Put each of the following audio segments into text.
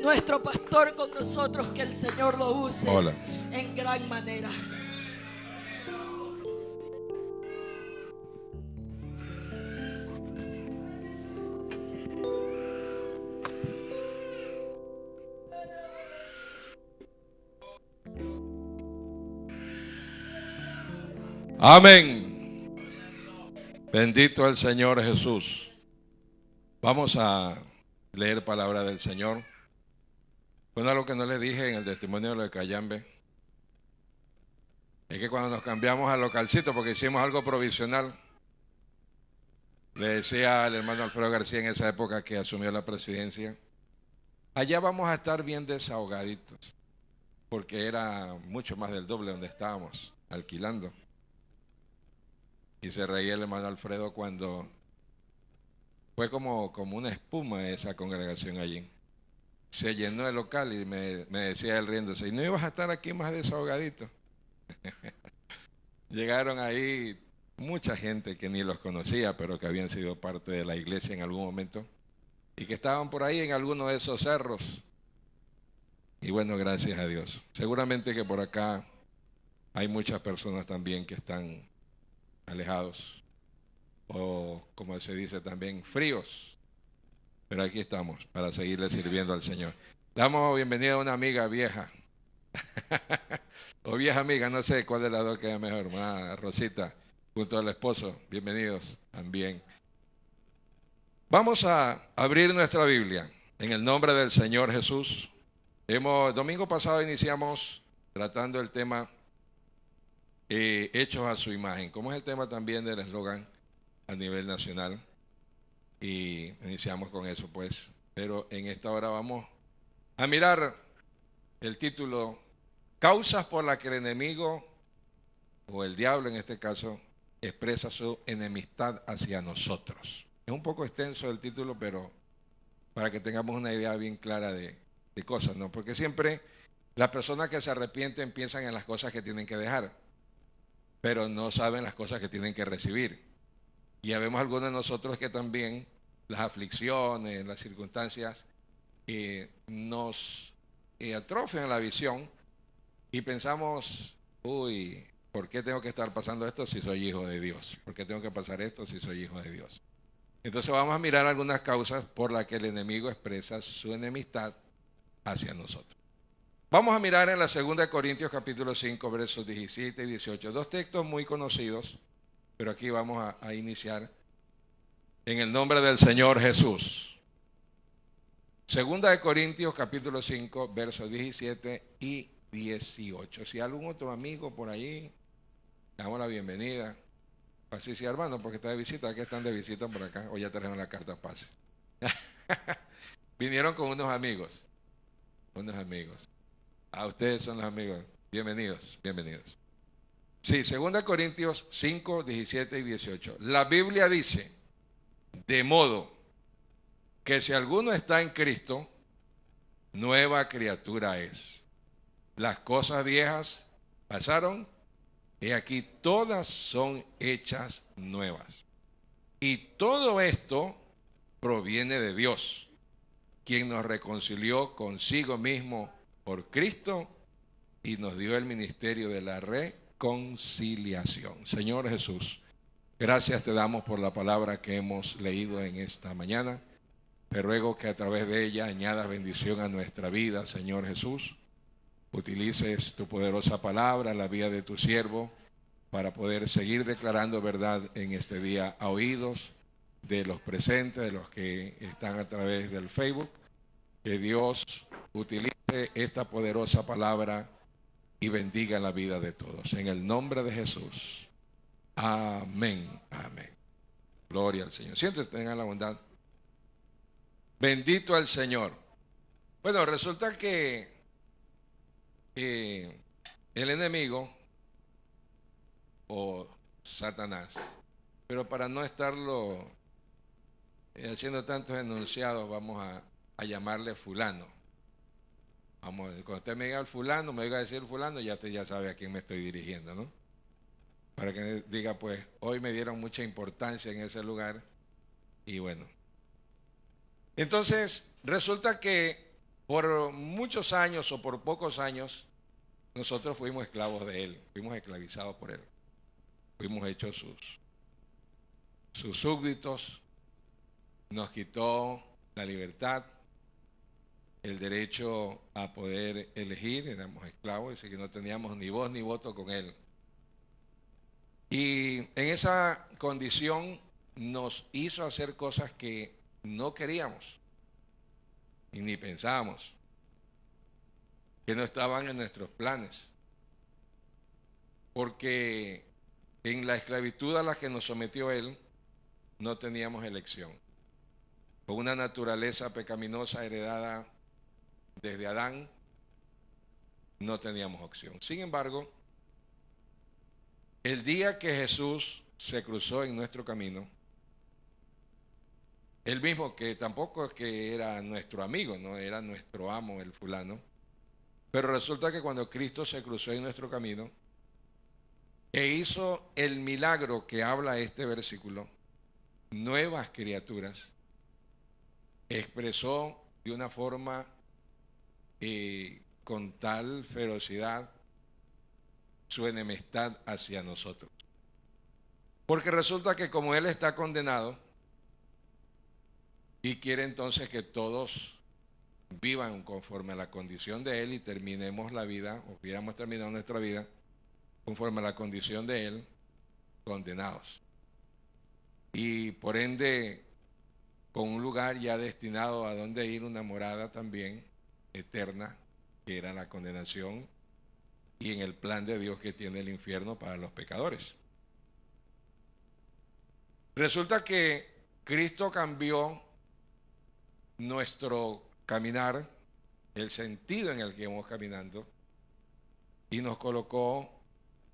nuestro pastor con nosotros, que el Señor lo use Hola. en gran manera. Amén. Bendito el Señor Jesús. Vamos a leer palabra del Señor. Bueno, algo que no le dije en el testimonio de lo de Cayambe es que cuando nos cambiamos al localcito, porque hicimos algo provisional, le decía al hermano Alfredo García en esa época que asumió la presidencia, allá vamos a estar bien desahogaditos, porque era mucho más del doble donde estábamos alquilando. Y se reía el hermano Alfredo cuando fue como una espuma esa congregación allí. Se llenó el local y me decía él riéndose, ¿y no ibas a estar aquí más desahogadito? Llegaron ahí mucha gente que ni los conocía, pero que habían sido parte de la iglesia en algún momento y que estaban por ahí en alguno de esos cerros. Y bueno, gracias a Dios. Seguramente que por acá hay muchas personas también que están alejados o, como se dice también, fríos. Pero aquí estamos para seguirle sirviendo al Señor. Le damos bienvenida a una amiga vieja. O vieja amiga, no sé cuál de las dos queda mejor. Rosita, junto al esposo. Bienvenidos también. Vamos a abrir nuestra Biblia en el nombre del Señor Jesús. Domingo pasado iniciamos tratando el tema hechos a su imagen, como es el tema también del eslogan a nivel nacional. Y iniciamos con eso, pues. Pero en esta hora vamos a mirar el título: causas por las que el enemigo, o el diablo en este caso, expresa su enemistad hacia nosotros. Es un poco extenso el título, pero para que tengamos una idea bien clara de cosas, ¿no? Porque siempre las personas que se arrepienten piensan en las cosas que tienen que dejar, pero no saben las cosas que tienen que recibir. Y habemos algunos de nosotros que también las aflicciones, las circunstancias nos atrofian la visión y pensamos, uy, ¿por qué tengo que estar pasando esto si soy hijo de Dios? ¿Por qué tengo que pasar esto si soy hijo de Dios? Entonces vamos a mirar algunas causas por las que el enemigo expresa su enemistad hacia nosotros. Vamos a mirar en la 2 Corintios capítulo 5, versos 17 y 18. Dos textos muy conocidos, pero aquí vamos a iniciar en el nombre del Señor Jesús. 2 Corintios capítulo 5, versos 17 y 18. Si hay algún otro amigo por ahí, le damos la bienvenida. Patricia, hermano, porque está de visita. ¿Qué están de visita por acá? O ya trajeron la carta pase. Vinieron con unos amigos. Unos amigos. Ustedes son los amigos. Bienvenidos, bienvenidos. Sí, 2 Corintios 5, 17 y 18. La Biblia dice: de modo que si alguno está en Cristo, nueva criatura es. Las cosas viejas pasaron, y aquí todas son hechas nuevas. Y todo esto proviene de Dios, quien nos reconcilió consigo mismo por Cristo y nos dio el ministerio de la reconciliación. Señor Jesús, gracias te damos por la palabra que hemos leído en esta mañana. Te ruego que a través de ella añadas bendición a nuestra vida, Señor Jesús. Utilices tu poderosa palabra en la vida de tu siervo para poder seguir declarando verdad en este día a oídos de los presentes, de los que están a través del Facebook. Que Dios utilice esta poderosa palabra y bendiga la vida de todos. En el nombre de Jesús. Amén. Amén. Gloria al Señor. Siéntense, tengan la bondad. Bendito el Señor. Bueno, resulta que el enemigo o Satanás, pero para no estarlo haciendo tantos enunciados, vamos a llamarle fulano. Cuando usted me diga el fulano, me oiga decir fulano, ya usted ya sabe a quién me estoy dirigiendo, ¿no? Para que diga, pues, hoy me dieron mucha importancia en ese lugar y bueno. Entonces, resulta que por muchos años o por pocos años, nosotros fuimos esclavos de él, fuimos esclavizados por él, fuimos hechos sus súbditos, nos quitó la libertad, el derecho a poder elegir, éramos esclavos, así que no teníamos ni voz ni voto con él. Y en esa condición nos hizo hacer cosas que no queríamos y ni pensábamos, que no estaban en nuestros planes, porque en la esclavitud a la que nos sometió él no teníamos elección. Con una naturaleza pecaminosa heredada desde Adán, no teníamos opción. Sin embargo, el día que Jesús se cruzó en nuestro camino, él mismo, que tampoco es que era nuestro amigo, no era nuestro amo el fulano, pero resulta que cuando Cristo se cruzó en nuestro camino e hizo el milagro que habla este versículo, nuevas criaturas, expresó de una forma con tal ferocidad su enemistad hacia nosotros. Porque resulta que como él está condenado y quiere entonces que todos vivan conforme a la condición de él y terminemos la vida, o hubiéramos terminado nuestra vida conforme a la condición de él, condenados. Y por ende, con un lugar ya destinado a donde ir, una morada también eterna, que era la condenación, y en el plan de Dios que tiene el infierno para los pecadores. Resulta que Cristo cambió nuestro caminar, el sentido en el que íbamos caminando, y nos colocó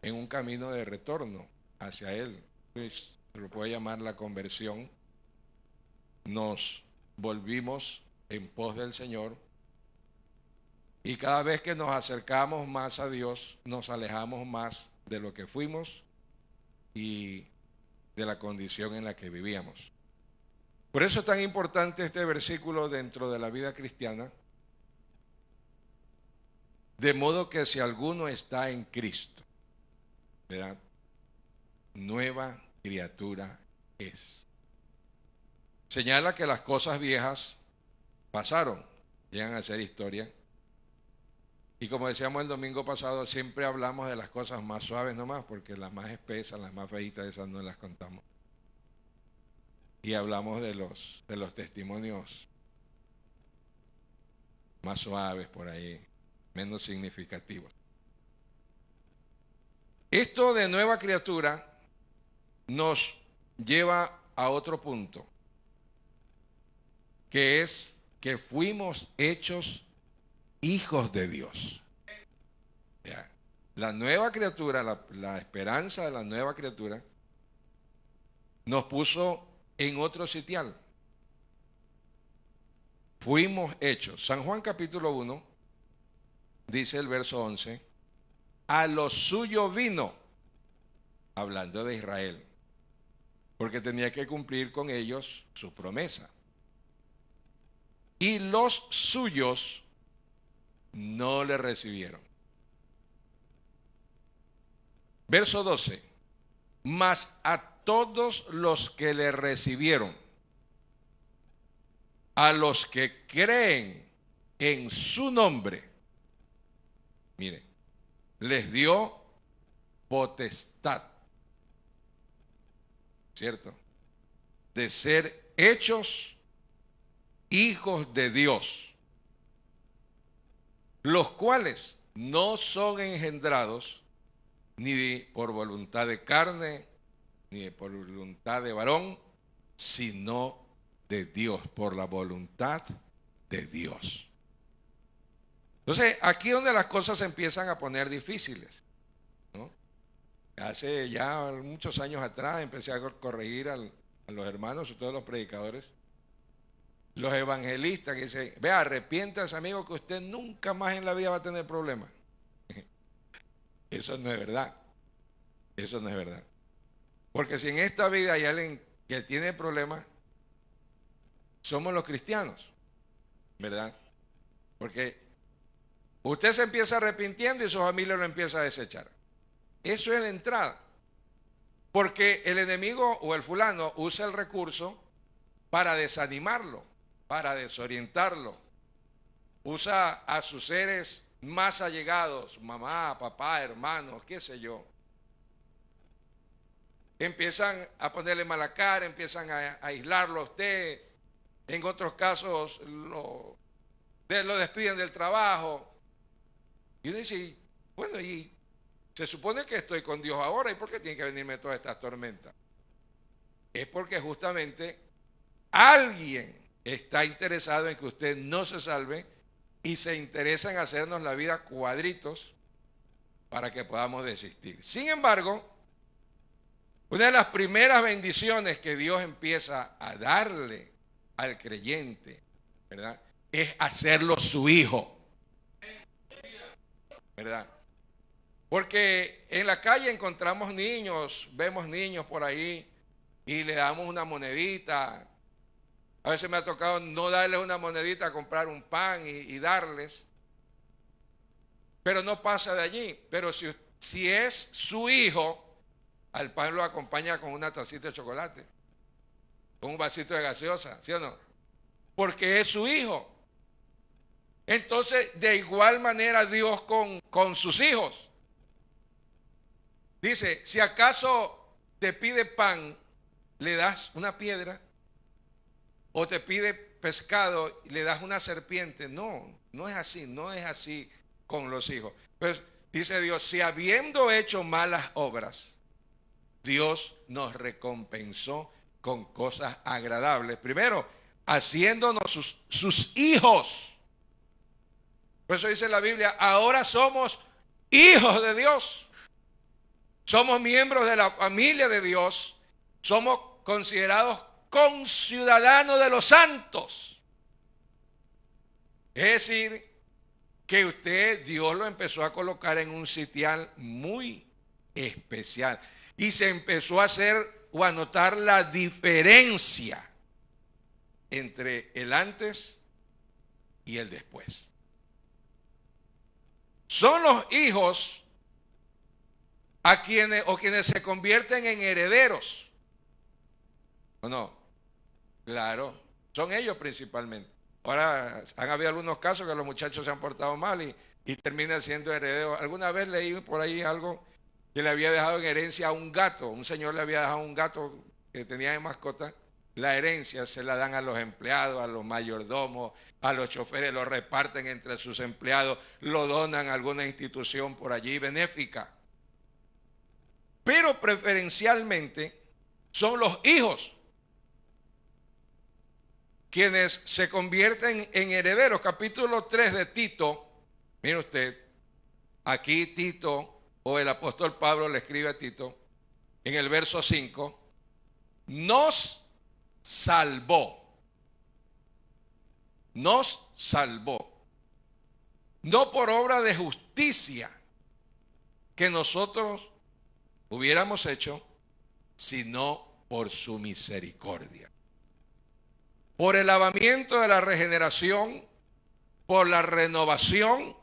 en un camino de retorno hacia Él. Se lo puede llamar la conversión. Nos volvimos en pos del Señor, y cada vez que nos acercamos más a Dios, nos alejamos más de lo que fuimos y de la condición en la que vivíamos. Por eso es tan importante este versículo dentro de la vida cristiana, de modo que si alguno está en Cristo, ¿verdad?, nueva criatura es. Señala que las cosas viejas pasaron, llegan a ser historia. Y como decíamos el domingo pasado, siempre hablamos de las cosas más suaves nomás, porque las más espesas, las más feitas, esas no las contamos. Y hablamos de los testimonios más suaves por ahí, menos significativos. Esto de nueva criatura nos lleva a otro punto, que es que fuimos hechos hijos de Dios. Ya. La nueva criatura, la esperanza de la nueva criatura, nos puso en otro sitial. Fuimos hechos. San Juan capítulo 1, dice el verso 11, a lo suyo vino, hablando de Israel, porque tenía que cumplir con ellos su promesa. Y los suyos no le recibieron. Verso 12, mas a todos los que le recibieron, a los que creen en su nombre, mire, les dio potestad, ¿cierto?, de ser hechos hijos de Dios, los cuales no son engendrados ni por voluntad de carne, ni por voluntad de varón, sino de Dios, por la voluntad de Dios. Entonces, aquí es donde las cosas se empiezan a poner difíciles, ¿no? Hace ya muchos años atrás empecé a corregir a los hermanos, sobre todo los predicadores, los evangelistas, que dicen: vea, arrepiéntase, amigo, que usted nunca más en la vida va a tener problemas. Eso no es verdad. Eso no es verdad. Porque si en esta vida hay alguien que tiene problemas, somos los cristianos, ¿verdad? Porque usted se empieza arrepintiendo y su familia lo empieza a desechar. Eso es de entrada. Porque el enemigo o el fulano usa el recurso para desanimarlo, para desorientarlo. Usa a sus seres más allegados, mamá, papá, hermanos, qué sé yo. Empiezan a ponerle mala cara, empiezan a aislarlo a usted. En otros casos lo despiden del trabajo. Y uno dice, bueno, y se supone que estoy con Dios ahora, ¿y por qué tiene que venirme todas estas tormentas? Es porque justamente alguien está interesado en que usted no se salve y se interesa en hacernos la vida cuadritos para que podamos desistir. Sin embargo, una de las primeras bendiciones que Dios empieza a darle al creyente, ¿verdad?, es hacerlo su hijo, ¿verdad? Porque en la calle encontramos niños, vemos niños por ahí y le damos una monedita. A veces me ha tocado no darles una monedita, comprar un pan y darles. Pero no pasa de allí. Pero si es su hijo, al pan lo acompaña con una tacita de chocolate, con un vasito de gaseosa, ¿sí o no? Porque es su hijo. Entonces, de igual manera Dios con sus hijos. Dice, si acaso te pide pan, le das una piedra, o te pide pescado y le das una serpiente. No, no es así, no es así con los hijos. Pues dice Dios, si habiendo hecho malas obras, Dios nos recompensó con cosas agradables. Primero, haciéndonos sus hijos. Por eso dice la Biblia, ahora somos hijos de Dios. Somos miembros de la familia de Dios. Somos considerados conciudadanos de los santos. Es decir, que Dios lo empezó a colocar en un sitial muy especial. Y se empezó a hacer o a notar la diferencia entre el antes y el después. Son los hijos a quienes se convierten en herederos. ¿O no? Claro, son ellos principalmente. Ahora han habido algunos casos que los muchachos se han portado mal y terminan siendo herederos. Alguna vez leí por ahí algo que le había dejado en herencia a un gato. Un señor le había dejado un gato que tenía de mascota. La herencia se la dan a los empleados, a los mayordomos, a los choferes, lo reparten entre sus empleados, lo donan a alguna institución por allí benéfica. Pero preferencialmente son los hijos quienes se convierten en herederos. Capítulo 3 de Tito, mire usted, aquí Tito, o el apóstol Pablo le escribe a Tito, en el verso 5, nos salvó, no por obra de justicia que nosotros hubiéramos hecho, sino por su misericordia. Por el lavamiento de la regeneración, por la renovación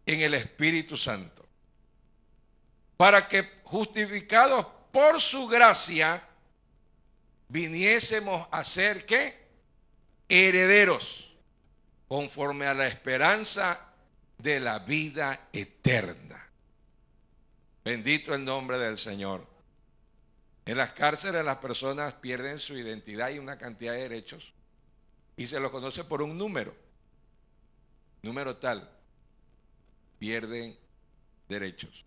en el Espíritu Santo, para que justificados por su gracia viniésemos a ser ¿qué? Herederos, conforme a la esperanza de la vida eterna. Bendito el nombre del Señor. En las cárceles las personas pierden su identidad y una cantidad de derechos y se los conoce por un número tal, pierden derechos.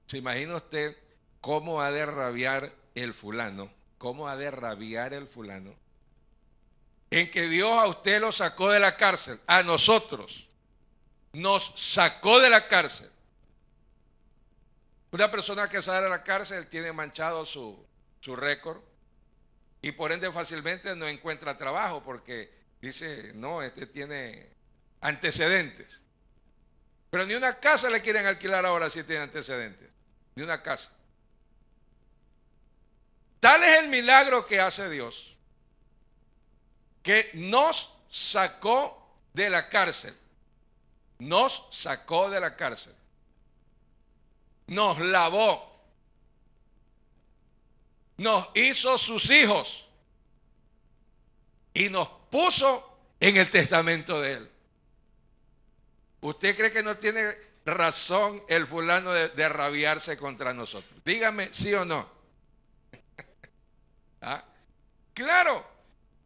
¿Se imagina usted cómo ha de rabiar el fulano? ¿Cómo ha de rabiar el fulano? En que Dios a usted lo sacó de la cárcel, a nosotros nos sacó de la cárcel. Una persona que sale de la cárcel tiene manchado su récord y por ende fácilmente no encuentra trabajo porque dice, no, este tiene antecedentes. Pero ni una casa le quieren alquilar ahora si tiene antecedentes, ni una casa. Tal es el milagro que hace Dios, que nos sacó de la cárcel. Nos sacó de la cárcel. Nos lavó. Nos hizo sus hijos. Y nos puso en el testamento de Él. ¿Usted cree que no tiene razón el fulano de rabiarse contra nosotros? Dígame, ¿sí o no? ¿Ah? Claro,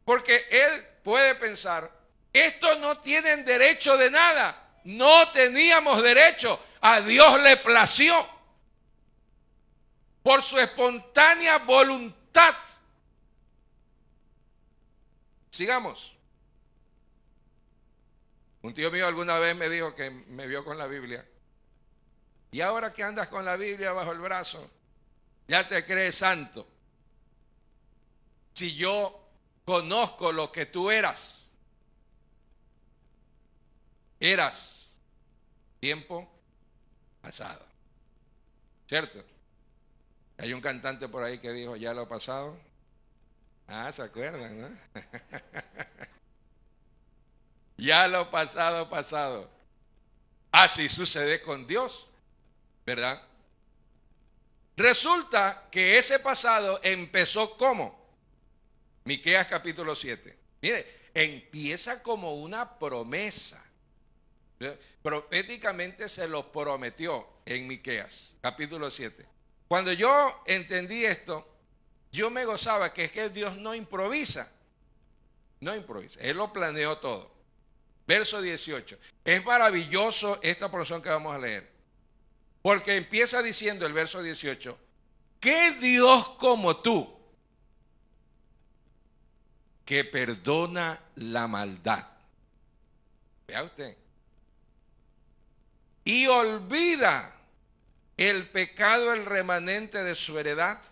porque él puede pensar, estos no tienen derecho de nada. No teníamos derecho. A Dios le plació por su espontánea voluntad. Sigamos. Un tío mío alguna vez me dijo que me vio con la Biblia. Y ahora que andas con la Biblia bajo el brazo, ya te crees santo. Si yo conozco lo que tú eras tiempo pasado. ¿Cierto? Hay un cantante por ahí que dijo, ya lo pasado. Ah, ¿se acuerdan, no? Ya lo pasado, pasado. Así sucede con Dios, ¿verdad? Resulta que ese pasado empezó como Miqueas capítulo 7. Mire, empieza como una promesa. Proféticamente se lo prometió en Miqueas capítulo 7. Cuando yo entendí esto, yo me gozaba que es que Dios no improvisa. No improvisa. Él lo planeó todo. Verso 18. Es maravilloso esta porción que vamos a leer. Porque empieza diciendo el verso 18. ¿Qué Dios como tú que perdona la maldad? Vea usted. Y olvida el pecado, el remanente de su heredad.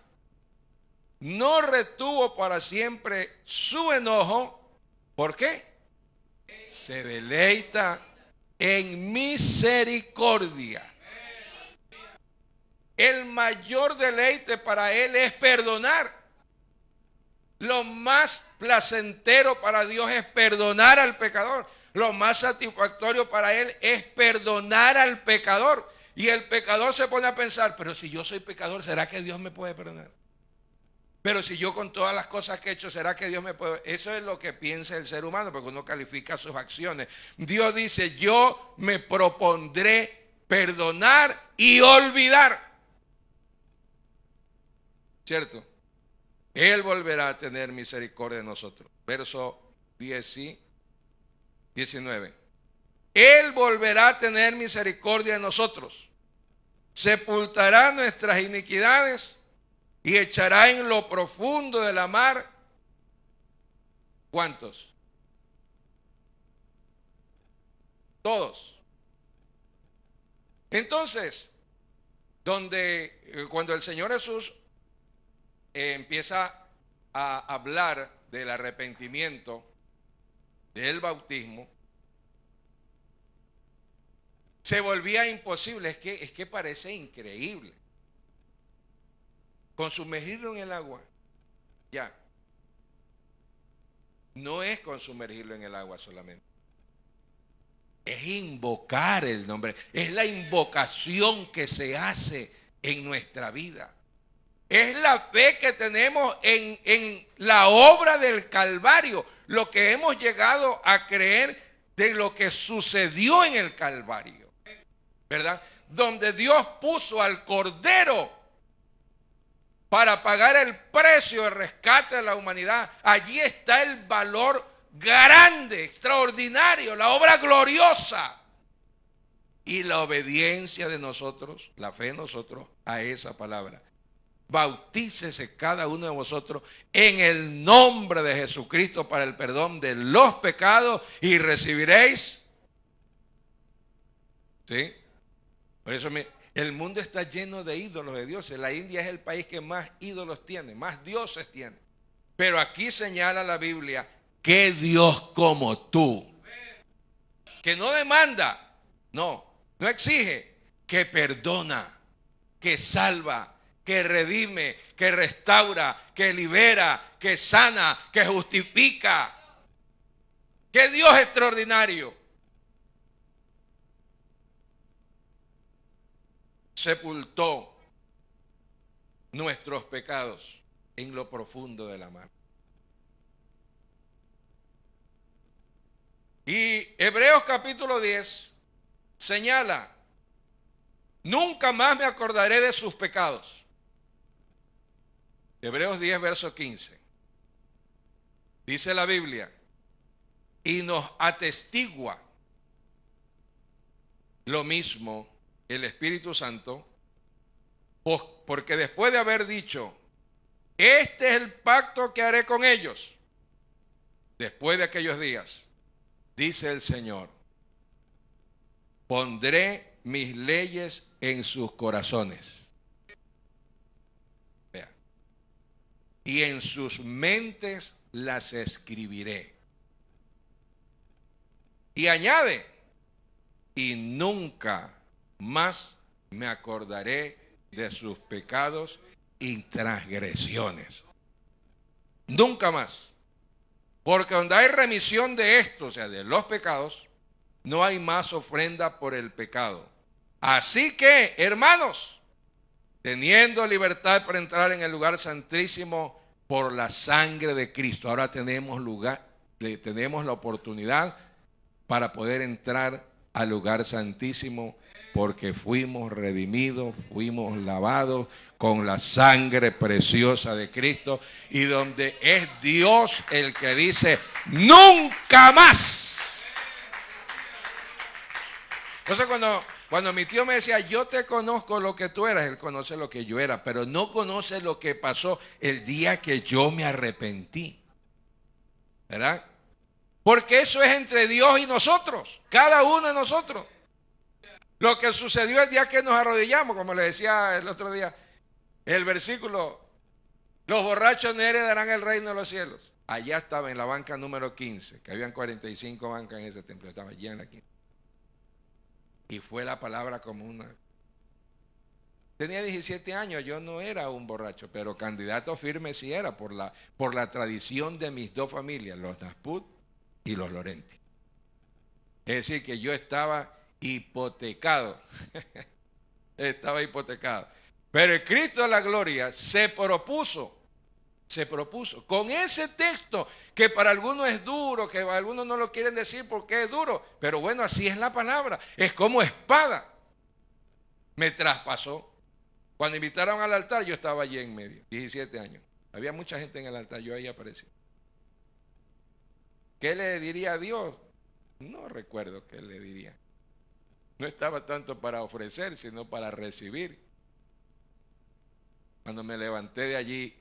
No retuvo para siempre su enojo. ¿Por qué? Se deleita en misericordia. El mayor deleite para Él es perdonar. Lo más placentero para Dios es perdonar al pecador. Lo más satisfactorio para Él es perdonar al pecador. Y el pecador se pone a pensar, pero si yo soy pecador, ¿será que Dios me puede perdonar? Pero si yo con todas las cosas que he hecho, ¿será que Dios me puede? Eso es lo que piensa el ser humano, porque uno califica sus acciones. Dios dice, yo me propondré perdonar y olvidar. ¿Cierto? Él volverá a tener misericordia de nosotros. Verso 19. Él volverá a tener misericordia de nosotros. Sepultará nuestras iniquidades y echará en lo profundo de la mar. ¿Cuántos? Todos. Entonces, cuando el Señor Jesús empieza a hablar del arrepentimiento, del bautismo, se volvía imposible. Es que parece increíble. Con sumergirlo en el agua, ya. No es con sumergirlo en el agua solamente. Es invocar el nombre. Es la invocación que se hace en nuestra vida. Es la fe que tenemos en la obra del Calvario. Lo que hemos llegado a creer de lo que sucedió en el Calvario. ¿Verdad? Donde Dios puso al Cordero para pagar el precio de rescate de la humanidad. Allí está el valor grande, extraordinario, la obra gloriosa. Y la obediencia de nosotros, la fe de nosotros a esa palabra. Bautícese cada uno de vosotros en el nombre de Jesucristo para el perdón de los pecados y recibiréis. ¿Sí? Por eso el mundo está lleno de ídolos de dioses. La India es el país que más ídolos tiene, más dioses tiene. Pero aquí señala la Biblia que Dios como tú, que no demanda, no exige, que perdona, que salva, que redime, que restaura, que libera, que sana, que justifica. ¡Qué Dios extraordinario! Sepultó nuestros pecados en lo profundo de la mar. Y Hebreos capítulo 10 señala: nunca más me acordaré de sus pecados. Hebreos 10, verso 15. Dice la Biblia: y nos atestigua lo mismo el Espíritu Santo, porque después de haber dicho: este es el pacto que haré con ellos después de aquellos días, dice el Señor, pondré mis leyes en sus corazones. Vea. Y en sus mentes las escribiré. Y añade: y nunca más me acordaré de sus pecados y transgresiones. Nunca más. Porque donde hay remisión de esto, o sea, de los pecados, no hay más ofrenda por el pecado. Así que, hermanos, teniendo libertad para entrar en el lugar santísimo por la sangre de Cristo, ahora tenemos la oportunidad para poder entrar al lugar santísimo, porque fuimos redimidos, fuimos lavados con la sangre preciosa de Cristo, y donde es Dios el que dice: nunca más. Entonces cuando mi tío me decía: yo te conozco lo que tú eras, él conoce lo que yo era, pero no conoce lo que pasó el día que yo me arrepentí, ¿verdad? Porque eso es entre Dios y nosotros, cada uno de nosotros. Lo que sucedió el día que nos arrodillamos, como le decía el otro día, el versículo: los borrachos no heredarán el reino de los cielos. Allá estaba en la banca número 15, que habían 45 bancas en ese templo, estaba allí en la 15. Y fue la palabra como una... Tenía 17 años, yo no era un borracho, pero candidato firme sí era por la tradición de mis dos familias, los Nasput y los Lorenti. Es decir, que yo estaba hipotecado. Estaba hipotecado. Pero el Cristo de la gloria se propuso con ese texto, que para algunos es duro, que para algunos no lo quieren decir porque es duro, pero bueno, así es la palabra, es como espada. Me traspasó. Cuando invitaron al altar, yo estaba allí en medio, 17 años. Había mucha gente en el altar, yo ahí aparecí. ¿Qué le diría a Dios? No recuerdo qué le diría. No estaba tanto para ofrecer, sino para recibir. Cuando me levanté de allí,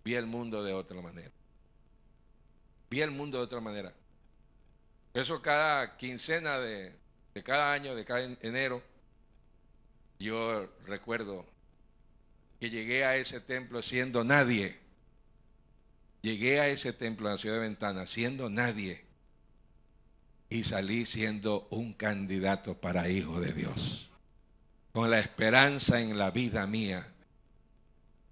vi el mundo de otra manera. Vi el mundo de otra manera. Eso cada quincena de cada año, de cada enero, yo recuerdo que llegué a ese templo siendo nadie. Llegué a ese templo en la ciudad de Ventana siendo nadie. Y salí siendo un candidato para hijo de Dios. Con la esperanza en la vida mía.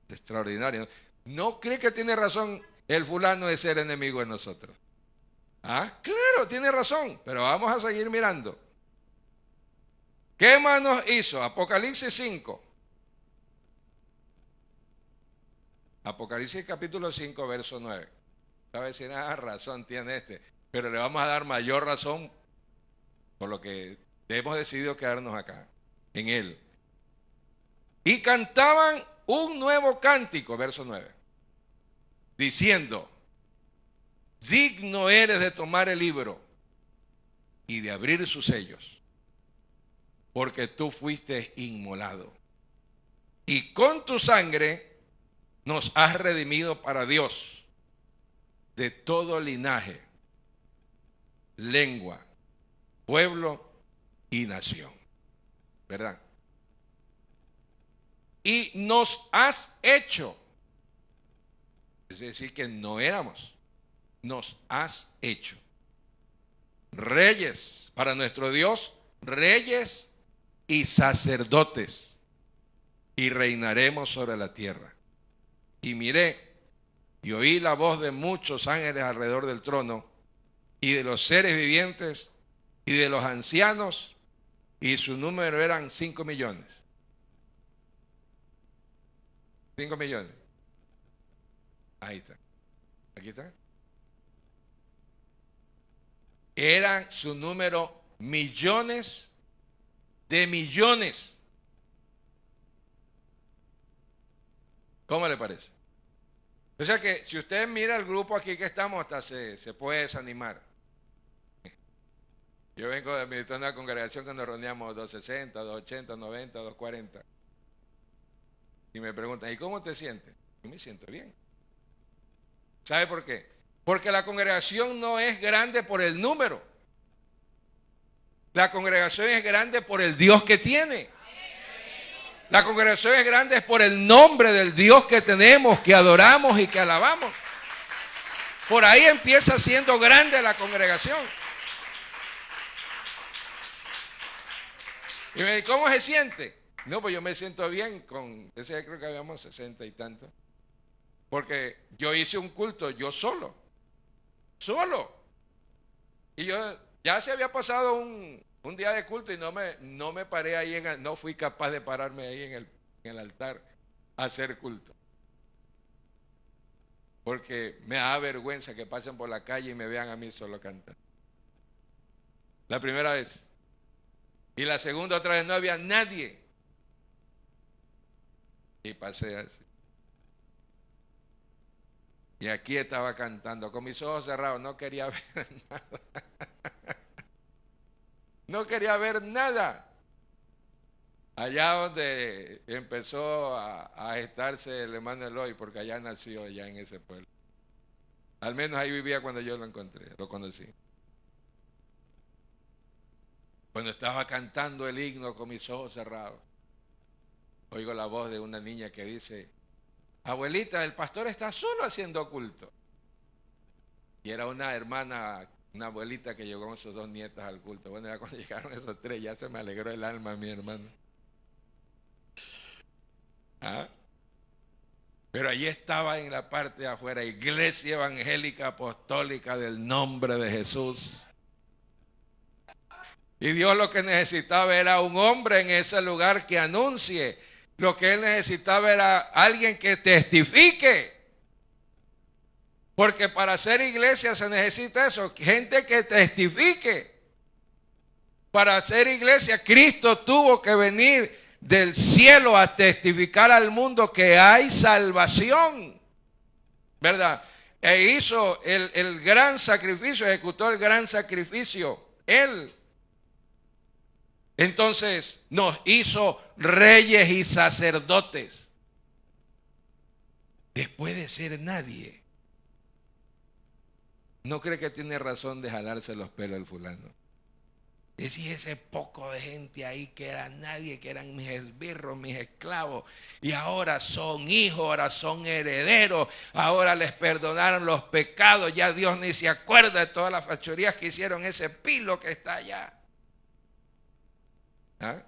Extraordinario. ¿No cree que tiene razón el fulano de ser enemigo de nosotros? Ah, claro, tiene razón, pero vamos a seguir mirando. ¿Qué más nos hizo? Apocalipsis 5. Apocalipsis capítulo 5, verso 9. A decir, razón tiene este, pero le vamos a dar mayor razón por lo que hemos decidido quedarnos acá, en él. Y cantaban un nuevo cántico, verso 9, diciendo: digno eres de tomar el libro y de abrir sus sellos, porque tú fuiste inmolado, y con tu sangre nos has redimido para Dios de todo linaje, lengua, pueblo y nación. ¿Verdad? Y nos has hecho, es decir, que no éramos, nos has hecho reyes para nuestro Dios, reyes y sacerdotes, y reinaremos sobre la tierra. Y miré y oí la voz de muchos ángeles alrededor del trono, y de los seres vivientes y de los ancianos, y su número eran 5 millones. 5 millones. Ahí está. Aquí está. Eran su número millones de millones. ¿Cómo le parece? O sea que si usted mira el grupo aquí que estamos, hasta se puede desanimar. Yo vengo de militar una congregación que nos reuníamos 260, 280, 90, 240. Y me preguntan, ¿y cómo te sientes? Yo me siento bien. ¿Sabe por qué? Porque la congregación no es grande por el número. La congregación es grande por el Dios que tiene. La congregación es grande por el nombre del Dios que tenemos, que adoramos y que alabamos. Por ahí empieza siendo grande la congregación. Y me dice, ¿cómo se siente? No, pues yo me siento bien con, ese creo que habíamos 60 y tantos. Porque yo hice un culto yo solo. Y yo ya se había pasado un día de culto y no me paré ahí, no fui capaz de pararme ahí en el altar a hacer culto. Porque me da vergüenza que pasen por la calle y me vean a mí solo cantar. La primera vez. Y la segunda otra vez no había nadie. Y pasé así. Y aquí estaba cantando con mis ojos cerrados. No quería ver nada. No quería ver nada. Allá donde empezó a gestarse el hermano Eloy, porque allá nació, ya en ese pueblo. Al menos ahí vivía cuando yo lo encontré, lo conocí. Cuando estaba cantando el himno con mis ojos cerrados, oigo la voz de una niña que dice, abuelita, el pastor está solo haciendo culto. Y era una hermana, una abuelita que llegó con sus 2 nietas al culto. Bueno, ya cuando llegaron esos 3, ya se me alegró el alma mi hermano. ¿Ah? Pero allí estaba en la parte de afuera, Iglesia Evangélica Apostólica del Nombre de Jesús. Y Dios lo que necesitaba era un hombre en ese lugar que anuncie. Lo que Él necesitaba era alguien que testifique. Porque para hacer iglesia se necesita eso, gente que testifique. Para hacer iglesia, Cristo tuvo que venir del cielo a testificar al mundo que hay salvación, ¿verdad? E hizo el gran sacrificio, ejecutó el gran sacrificio, Él. Entonces nos hizo reyes y sacerdotes. Después de ser nadie. ¿No cree que tiene razón de jalarse los pelos el fulano? Decía ese poco de gente ahí que era nadie, que eran mis esbirros, mis esclavos, y ahora son hijos, ahora son herederos, ahora les perdonaron los pecados, ya Dios ni se acuerda de todas las fechorías que hicieron ese pilo que está allá. ¿Ah?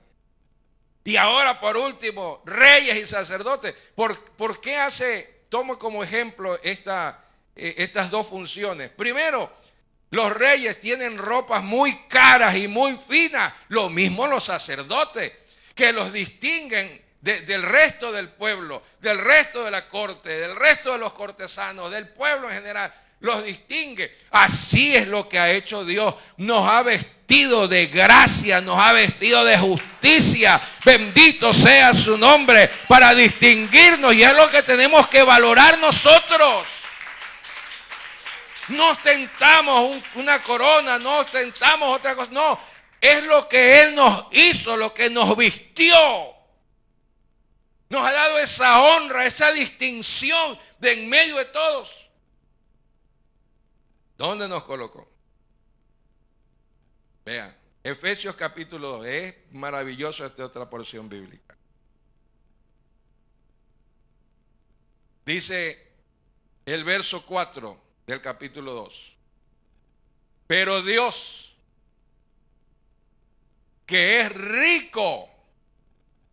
Y ahora por último, reyes y sacerdotes. ¿Por qué tomo como ejemplo estas 2 funciones? Primero, los reyes tienen ropas muy caras y muy finas, lo mismo los sacerdotes, que los distinguen del resto del pueblo, del resto de la corte, del resto de los cortesanos, del pueblo en general, los distingue. Así es lo que ha hecho Dios, nos ha vestido de gracia, nos ha vestido de justicia, bendito sea su nombre, para distinguirnos, y es lo que tenemos que valorar nosotros. No ostentamos una corona, no ostentamos otra cosa, no, es lo que Él nos hizo, lo que nos vistió. Nos ha dado esa honra, esa distinción de en medio de todos. ¿Dónde nos colocó? Vean, Efesios capítulo 2, es maravilloso esta otra porción bíblica. Dice el verso 4 del capítulo 2. Pero Dios, que es rico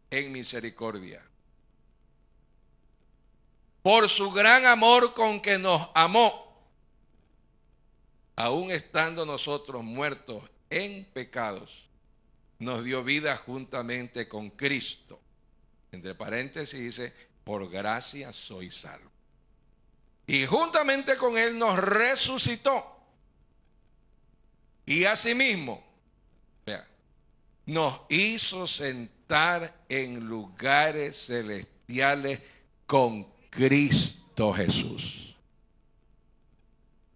en misericordia, por su gran amor con que nos amó, aun estando nosotros muertos en pecados, nos dio vida juntamente con Cristo. Entre paréntesis dice, por gracia soy salvo. Y juntamente con Él nos resucitó. Y asimismo, vea, nos hizo sentar en lugares celestiales con Cristo Jesús,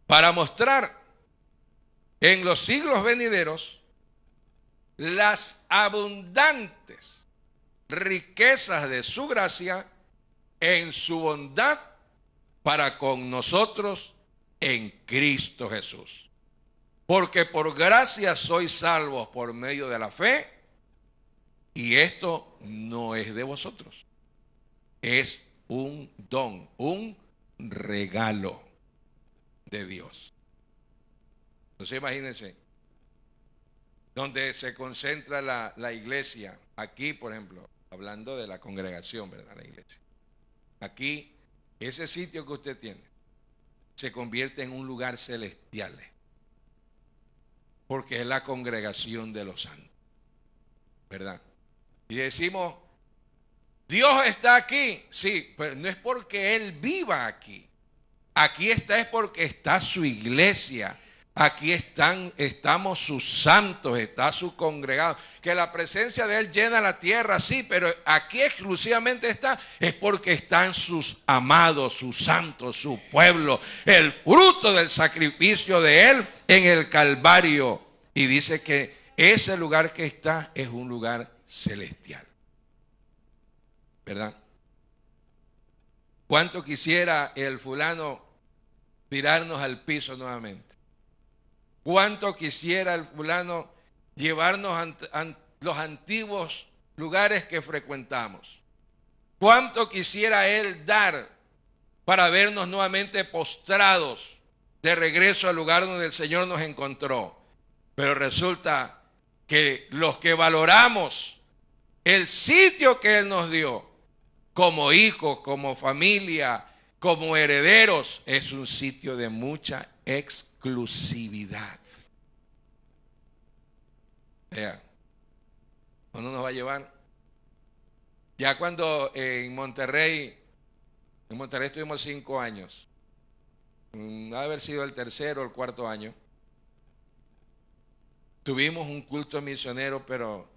para mostrar en los siglos venideros las abundantes riquezas de su gracia en su bondad para con nosotros en Cristo Jesús. Porque por gracia sois salvos por medio de la fe, y esto no es de vosotros, es un don, un regalo de Dios. Entonces imagínense, donde se concentra la iglesia, aquí por ejemplo, hablando de la congregación, ¿verdad? La iglesia. Aquí, ese sitio que usted tiene, se convierte en un lugar celestial, porque es la congregación de los santos, ¿verdad? Y decimos, Dios está aquí, sí, pero no es porque Él viva aquí. Aquí está es porque está su iglesia. Aquí estamos sus santos, está su congregado. Que la presencia de Él llena la tierra, sí, pero aquí exclusivamente es porque están sus amados, sus santos, su pueblo, el fruto del sacrificio de Él en el Calvario. Y dice que ese lugar que está es un lugar celestial, ¿verdad? ¿Cuánto quisiera el fulano tirarnos al piso nuevamente? ¿Cuánto quisiera el fulano llevarnos a los antiguos lugares que frecuentamos? ¿Cuánto quisiera él dar para vernos nuevamente postrados de regreso al lugar donde el Señor nos encontró? Pero resulta que los que valoramos el sitio que Él nos dio, como hijos, como familia, como herederos, es un sitio de mucha exclusividad. Vean, ¿cuándo nos va a llevar? Ya cuando en Monterrey estuvimos 5 años, ha haber sido el tercero o el cuarto año, tuvimos un culto misionero, pero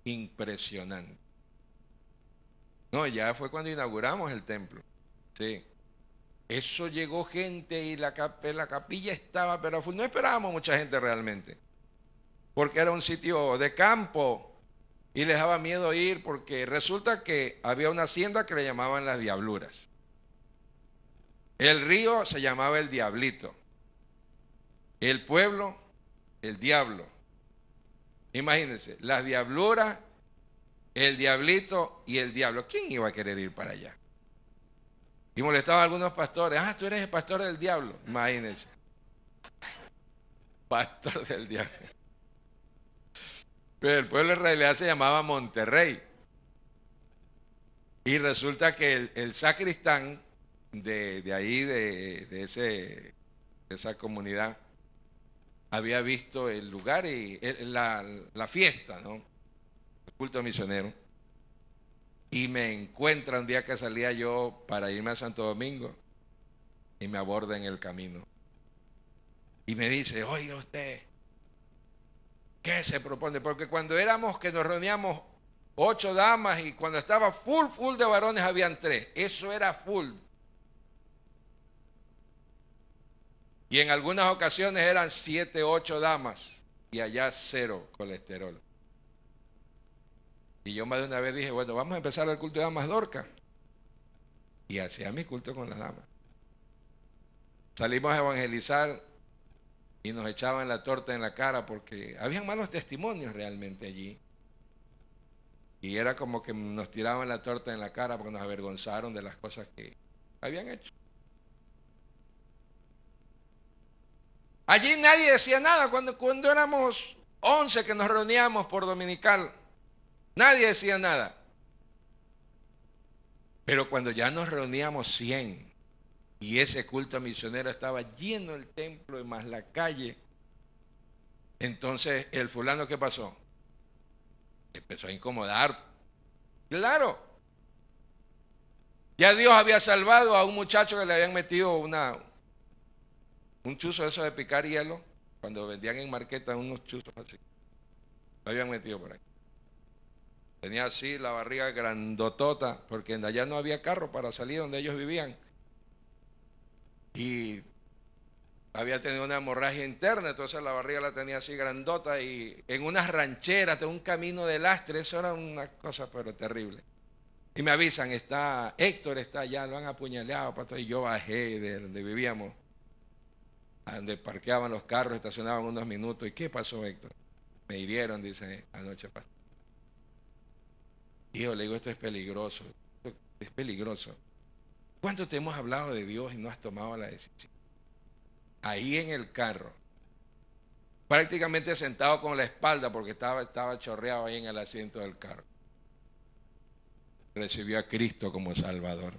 impresionante. No, ya fue cuando inauguramos el templo. Sí. Eso llegó gente y la capilla estaba, pero no esperábamos mucha gente realmente. Porque era un sitio de campo y les daba miedo ir porque resulta que había una hacienda que le llamaban las Diabluras. El río se llamaba el Diablito. El pueblo, el Diablo. Imagínense, las Diabluras, el Diablito y el Diablo. ¿Quién iba a querer ir para allá? Y molestaban a algunos pastores. Ah, tú eres el pastor del diablo. Imagínense. Pastor del diablo. Pero el pueblo en realidad se llamaba Monterrey. Y resulta que el sacristán de ahí, de esa comunidad, había visto el lugar y la fiesta, ¿no? El culto misionero. Y me encuentra un día que salía yo para irme a Santo Domingo y me aborda en el camino. Y me dice, oiga usted, ¿qué se propone? Porque cuando éramos que nos reuníamos 8 damas y cuando estaba full de varones habían 3. Eso era full. Y en algunas ocasiones eran 7, 8 damas y allá 0 colesterol. Y yo más de una vez dije, bueno, vamos a empezar el culto de damas Dorcas. Y hacía mi culto con las damas. Salimos a evangelizar y nos echaban la torta en la cara porque habían malos testimonios realmente allí. Y era como que nos tiraban la torta en la cara porque nos avergonzaron de las cosas que habían hecho. Allí nadie decía nada cuando éramos 11 que nos reuníamos por dominical. Nadie decía nada. Pero cuando ya nos reuníamos 100 y ese culto misionero estaba lleno el templo y más la calle, Entonces, el fulano, ¿qué pasó? Empezó a incomodar. Claro. Ya Dios había salvado a un muchacho que le habían metido un chuzo de eso de picar hielo, cuando vendían en Marqueta unos chuzos así. Lo habían metido por ahí. Tenía así la barriga grandotota, porque allá no había carro para salir donde ellos vivían. Y había tenido una hemorragia interna, entonces la barriga la tenía así grandota y en unas rancheras, de un camino de lastre, eso era una cosa pero terrible. Y me avisan, Héctor está allá, lo han apuñaleado, pastor. Y yo bajé de donde vivíamos, a donde parqueaban los carros, estacionaban unos minutos. ¿Y qué pasó, Héctor? Me hirieron, dice, anoche, pastor. Hijo, le digo, esto es peligroso, es peligroso. ¿Cuánto te hemos hablado de Dios y no has tomado la decisión? Ahí en el carro, prácticamente sentado con la espalda, porque estaba chorreado ahí en el asiento del carro. Recibió a Cristo como Salvador.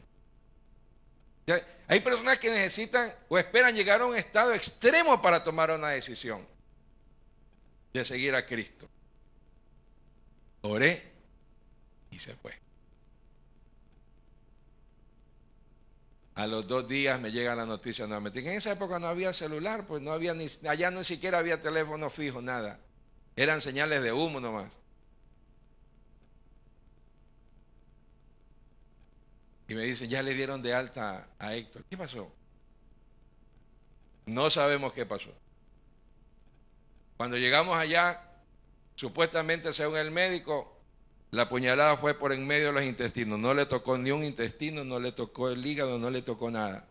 Hay personas que necesitan o esperan llegar a un estado extremo para tomar una decisión de seguir a Cristo. Oré y se fue. A los 2 días me llega la noticia nuevamente. En esa época no había celular, pues no había allá ni siquiera había teléfono fijo, nada. Eran señales de humo nomás. Y me dicen, ya le dieron de alta a Héctor. ¿Qué pasó? No sabemos qué pasó. Cuando llegamos allá, supuestamente según el médico, la puñalada fue por en medio de los intestinos. No le tocó ni un intestino, no le tocó el hígado, no le tocó nada.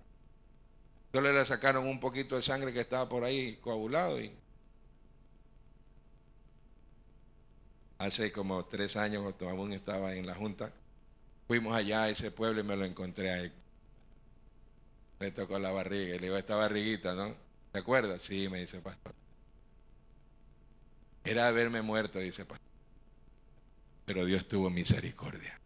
Solo le sacaron un poquito de sangre que estaba por ahí coagulado. Y hace como 3 años, cuando aún estaba en la junta, fuimos allá a ese pueblo y me lo encontré a él. Le tocó la barriga y le digo, esta barriguita, ¿no? ¿Te acuerdas? Sí, me dice, pastor. Era haberme muerto, dice, pastor. Pero Dios tuvo misericordia.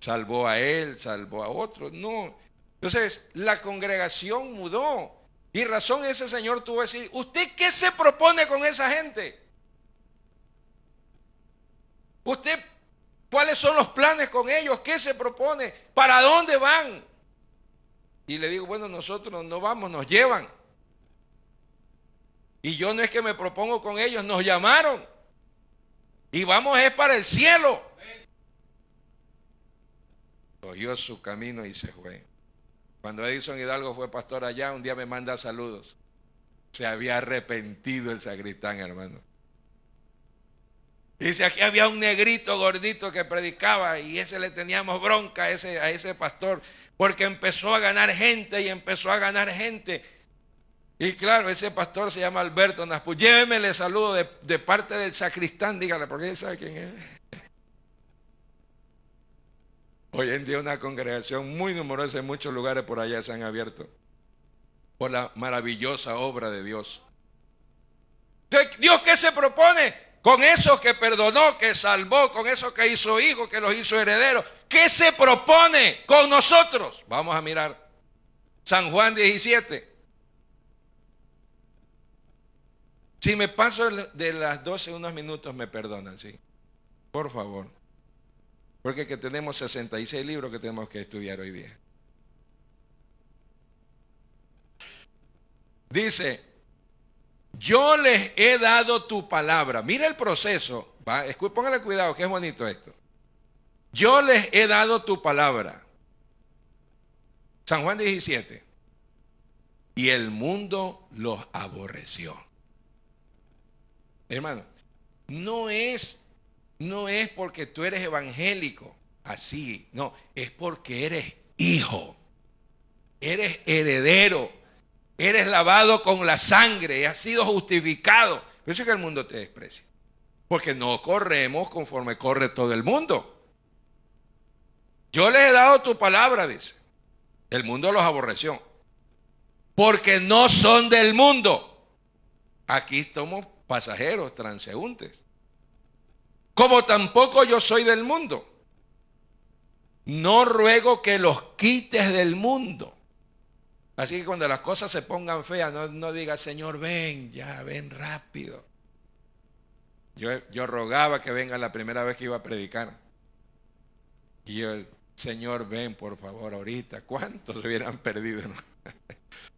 Salvó a él, salvó a otros. No. Entonces, la congregación mudó. Y razón ese señor tuvo que decir, ¿usted qué se propone con esa gente? ¿Usted cuáles son los planes con ellos? ¿Qué se propone? ¿Para dónde van? Y le digo, bueno, nosotros no vamos, nos llevan. Y yo no es que me propongo con ellos, nos llamaron. Y vamos es para el cielo. Cogió su camino y se fue. Cuando Edison Hidalgo fue pastor allá, un día me manda saludos. Se había arrepentido el sacristán, hermano. Dice, aquí había un negrito gordito que predicaba y ese le teníamos bronca a ese pastor, porque empezó a ganar gente y empezó a ganar gente. Y claro, ese pastor se llama Alberto Naspu. Llévemele saludo de parte del sacristán, dígale, porque él sabe quién es. Hoy en día una congregación muy numerosa en muchos lugares por allá se han abierto por la maravillosa obra de Dios. ¿Dios qué se propone? Con esos que perdonó, que salvó, con esos que hizo hijos, que los hizo herederos. ¿Qué se propone con nosotros? Vamos a mirar San Juan 17. Si me paso de las 12 unos minutos, me perdonan, sí. Por favor. Porque que tenemos 66 libros que tenemos que estudiar hoy día. Dice, yo les he dado tu palabra. Mira el proceso. Póngale cuidado, que es bonito esto. Yo les he dado tu palabra. San Juan 17. Y el mundo los aborreció. Hermano, no es porque tú eres evangélico, así, no, es porque eres hijo, eres heredero, eres lavado con la sangre, has sido justificado. Por eso es que el mundo te desprecia, porque no corremos conforme corre todo el mundo. Yo les he dado tu palabra, dice, el mundo los aborreció, porque no son del mundo. Aquí somos pasajeros, transeúntes. Como tampoco yo soy del mundo. No ruego que los quites del mundo, Así que cuando las cosas se pongan feas, no diga, Señor, ven, ya, ven rápido. Yo rogaba que venga la primera vez que iba a predicar. Y yo, Señor, ven, por favor, ahorita. ¿Cuántos se hubieran perdido? ¿No?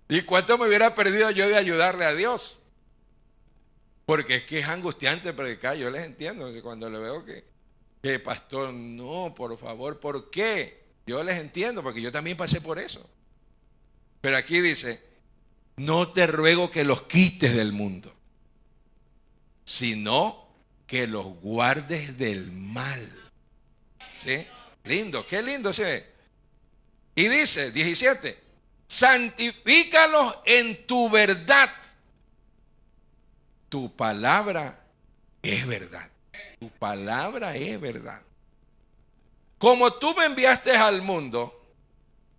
¿Y cuánto me hubiera perdido yo de ayudarle a Dios? Porque es que es angustiante predicar. Yo les entiendo. Cuando le veo que pastor, no, por favor, ¿por qué? Yo les entiendo, porque yo también pasé por eso. Pero aquí dice, no te ruego que los quites del mundo, sino que los guardes del mal. ¿Sí? Lindo, qué lindo se ve. Y dice, 17, santifícalos en tu verdad. Tu palabra es verdad. Tu palabra es verdad. Como tú me enviaste al mundo,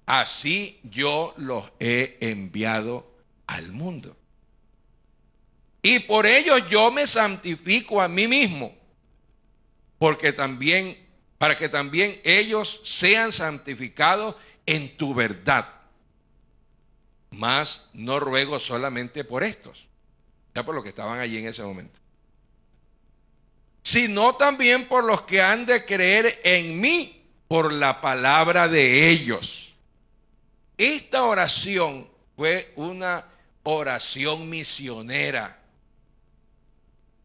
así yo los he enviado al mundo. Y por ellos yo me santifico a mí mismo, para que también ellos sean santificados en tu verdad. Mas no ruego solamente por estos, ya por los que estaban allí en ese momento, sino también por los que han de creer en mí por la palabra de ellos. Esta oración fue una oración misionera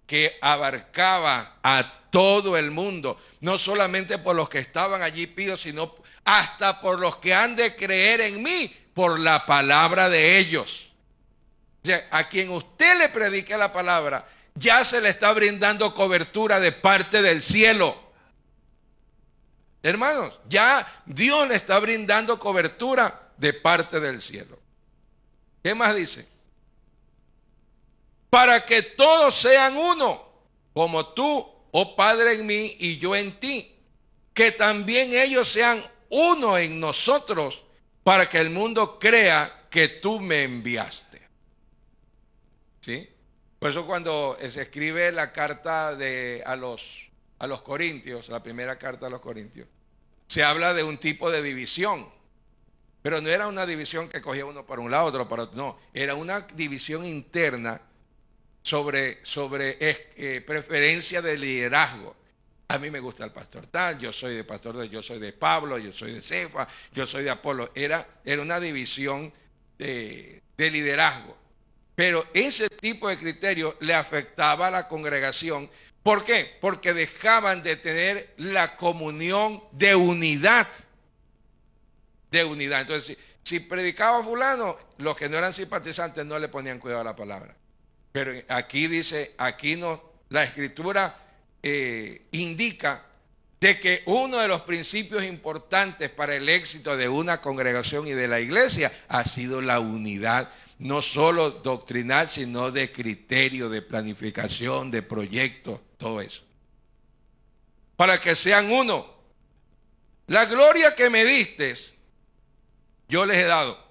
que abarcaba a todo el mundo, no solamente por los que estaban allí pidos, sino hasta por los que han de creer en mí por la palabra de ellos. O sea, a quien usted le predique la palabra, ya se le está brindando cobertura de parte del cielo. Hermanos, ya Dios le está brindando cobertura de parte del cielo. ¿Qué más dice? Para que todos sean uno, como tú, oh Padre, en mí y yo en ti, que también ellos sean uno en nosotros, para que el mundo crea que tú me enviaste. ¿Sí? Por eso cuando se escribe la carta a los Corintios, la primera carta a los Corintios, se habla de un tipo de división. Pero no era una división que cogía uno para un lado, otro para otro. No, era una división interna sobre preferencia de liderazgo. A mí me gusta el pastor tal, yo soy de pastor, yo soy de Pablo, yo soy de Cefa, yo soy de Apolo. Era una división de liderazgo. Pero ese tipo de criterio le afectaba a la congregación. ¿Por qué? Porque dejaban de tener la comunión de unidad. Entonces, si predicaba fulano, los que no eran simpatizantes no le ponían cuidado a la palabra. Pero aquí dice, la escritura indica de que uno de los principios importantes para el éxito de una congregación y de la iglesia ha sido la unidad, no solo doctrinal, sino de criterio, de planificación, de proyectos, todo eso. Para que sean uno. La gloria que me diste, yo les he dado,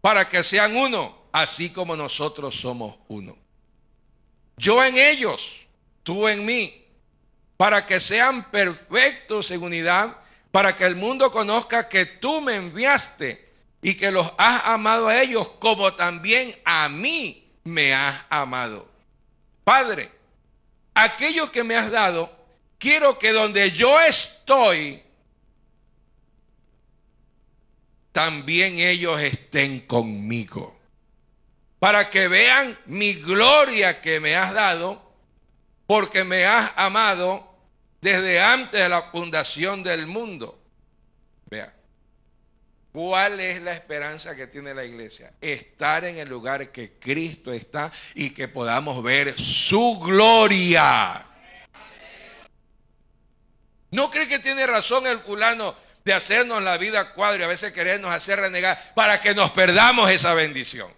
para que sean uno, así como nosotros somos uno. Yo en ellos, tú en mí, para que sean perfectos en unidad, para que el mundo conozca que tú me enviaste y que los has amado a ellos como también a mí me has amado. Padre, aquello que me has dado, quiero que donde yo estoy, también ellos estén conmigo, para que vean mi gloria que me has dado, porque me has amado desde antes de la fundación del mundo. Vea, ¿cuál es la esperanza que tiene la iglesia? Estar en el lugar que Cristo está y que podamos ver su gloria. ¿No cree que tiene razón el fulano de hacernos la vida cuadro y a veces querernos hacer renegar para que nos perdamos esa bendición?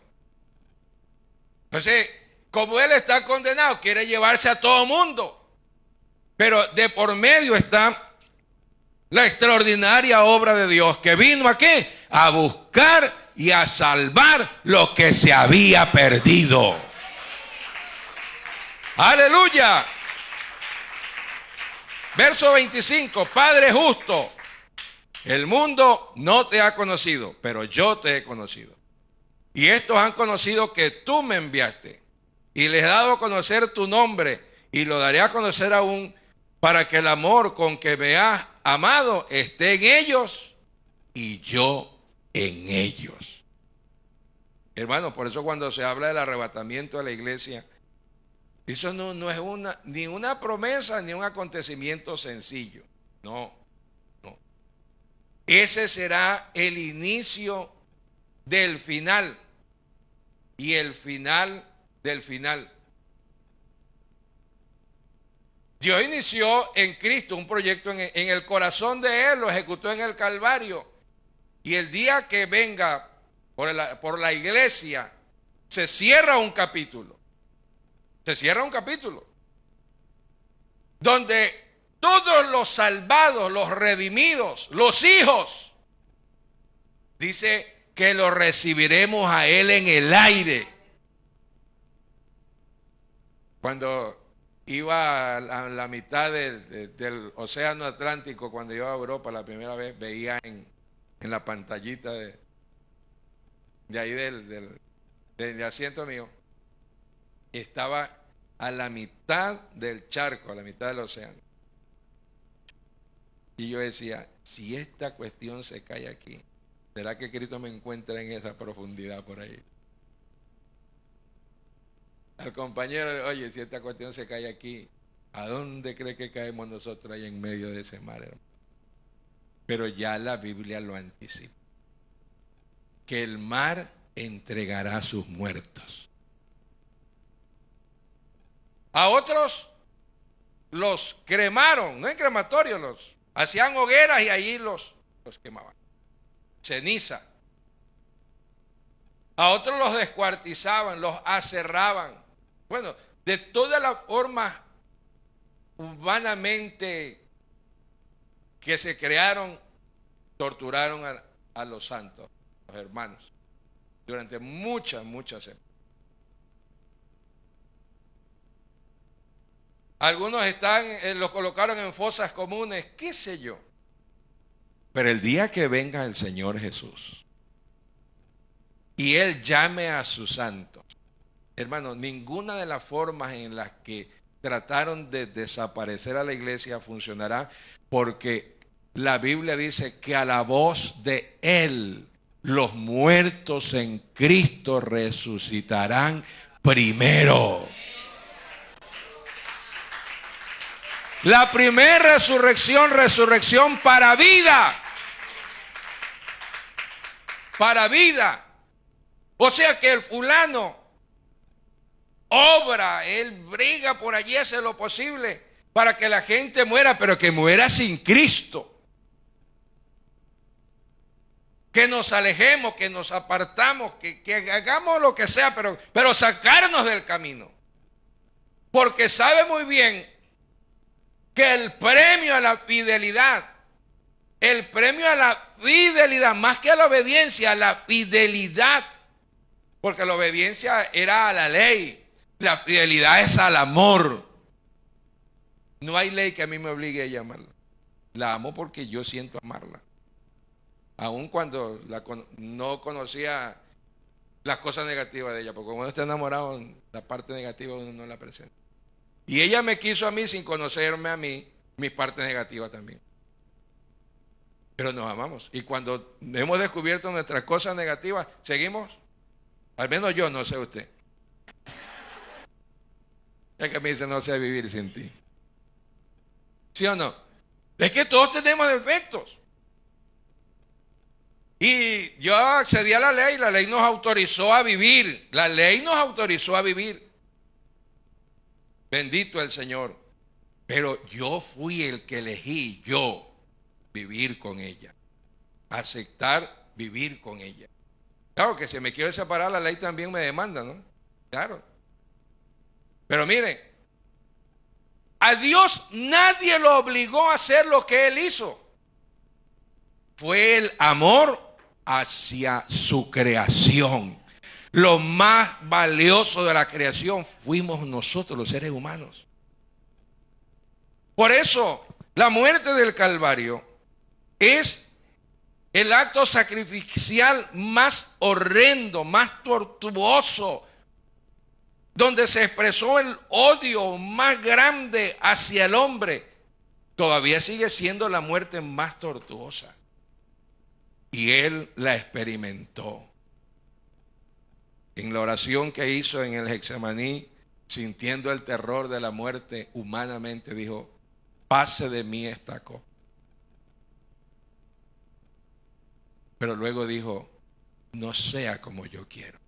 Entonces, como él está condenado, quiere llevarse a todo mundo. Pero de por medio está la extraordinaria obra de Dios que vino aquí a buscar y a salvar lo que se había perdido. Aleluya. Verso 25, Padre justo, El mundo no te ha conocido, pero yo te he conocido. Y estos han conocido que tú me enviaste. Y les he dado a conocer tu nombre. Y lo daré a conocer aún, para que el amor con que me has amado esté en ellos y yo en ellos. Hermanos, por eso cuando se habla del arrebatamiento de la iglesia, eso no es ni una promesa ni un acontecimiento sencillo. No. Ese será el inicio del final y el final del final. Dios inició en Cristo un proyecto en el corazón de Él, lo ejecutó en el Calvario. Y el día que venga por la iglesia, se cierra un capítulo. Se cierra un capítulo donde todos los salvados, los redimidos, los hijos, dice que los recibiremos a Él en el aire. Cuando iba a la mitad del océano Atlántico, cuando iba a Europa la primera vez, veía en la pantallita de ahí del asiento mío, estaba a la mitad del charco, a la mitad del océano. Y yo decía, si esta cuestión se cae aquí, ¿será que Cristo me encuentra en esa profundidad por ahí? Al compañero, oye, si esta cuestión se cae aquí, ¿a dónde cree que caemos nosotros ahí en medio de ese mar, hermano? Pero ya la Biblia lo anticipa, que el mar entregará a sus muertos. A otros los cremaron, no en crematorio, los hacían hogueras y allí los quemaban. Ceniza. A otros los descuartizaban, los aserraban. Bueno, de todas las formas humanamente que se crearon, torturaron a los santos, los hermanos, durante muchas épocas. Algunos los colocaron en fosas comunes, qué sé yo. Pero el día que venga el Señor Jesús y Él llame a sus santos, hermano, ninguna de las formas en las que trataron de desaparecer a la iglesia funcionará, porque la Biblia dice que a la voz de Él los muertos en Cristo resucitarán primero. La primera resurrección para vida. Para vida. O sea que el fulano obra, él briga por allí, hace lo posible para que la gente muera, pero que muera sin Cristo. Que nos alejemos, que nos apartamos, que hagamos lo que sea, pero sacarnos del camino. Porque sabe muy bien que el premio a la fidelidad, más que a la obediencia, a la fidelidad, porque la obediencia era a la ley, la fidelidad es al amor. No hay ley que a mí me obligue a llamarla. La amo porque yo siento amarla. Aun cuando no conocía las cosas negativas de ella, porque cuando uno está enamorado, la parte negativa uno no la presenta. Y ella me quiso a mí sin conocerme a mí, mi parte negativa también. Pero nos amamos. Y cuando hemos descubierto nuestras cosas negativas, seguimos. Al menos yo, no sé usted. Es que me dice, no sé vivir sin ti. ¿Sí o no? Es que todos tenemos defectos. Y yo accedí a la ley nos autorizó a vivir. La ley nos autorizó a vivir. Bendito el Señor. Pero yo fui el que elegí vivir con ella. Aceptar vivir con ella. Claro que si me quiero separar, la ley también me demanda, ¿no? Claro. Pero miren, a Dios nadie lo obligó a hacer lo que Él hizo. Fue el amor hacia su creación. Lo más valioso de la creación fuimos nosotros, los seres humanos. Por eso, la muerte del Calvario es el acto sacrificial más horrendo, más tortuoso, donde se expresó el odio más grande hacia el hombre, todavía sigue siendo la muerte más tortuosa. Y él la experimentó. En la oración que hizo en el Getsemaní, sintiendo el terror de la muerte humanamente, dijo: pase de mí esta copa. Pero luego dijo: no sea como yo quiero.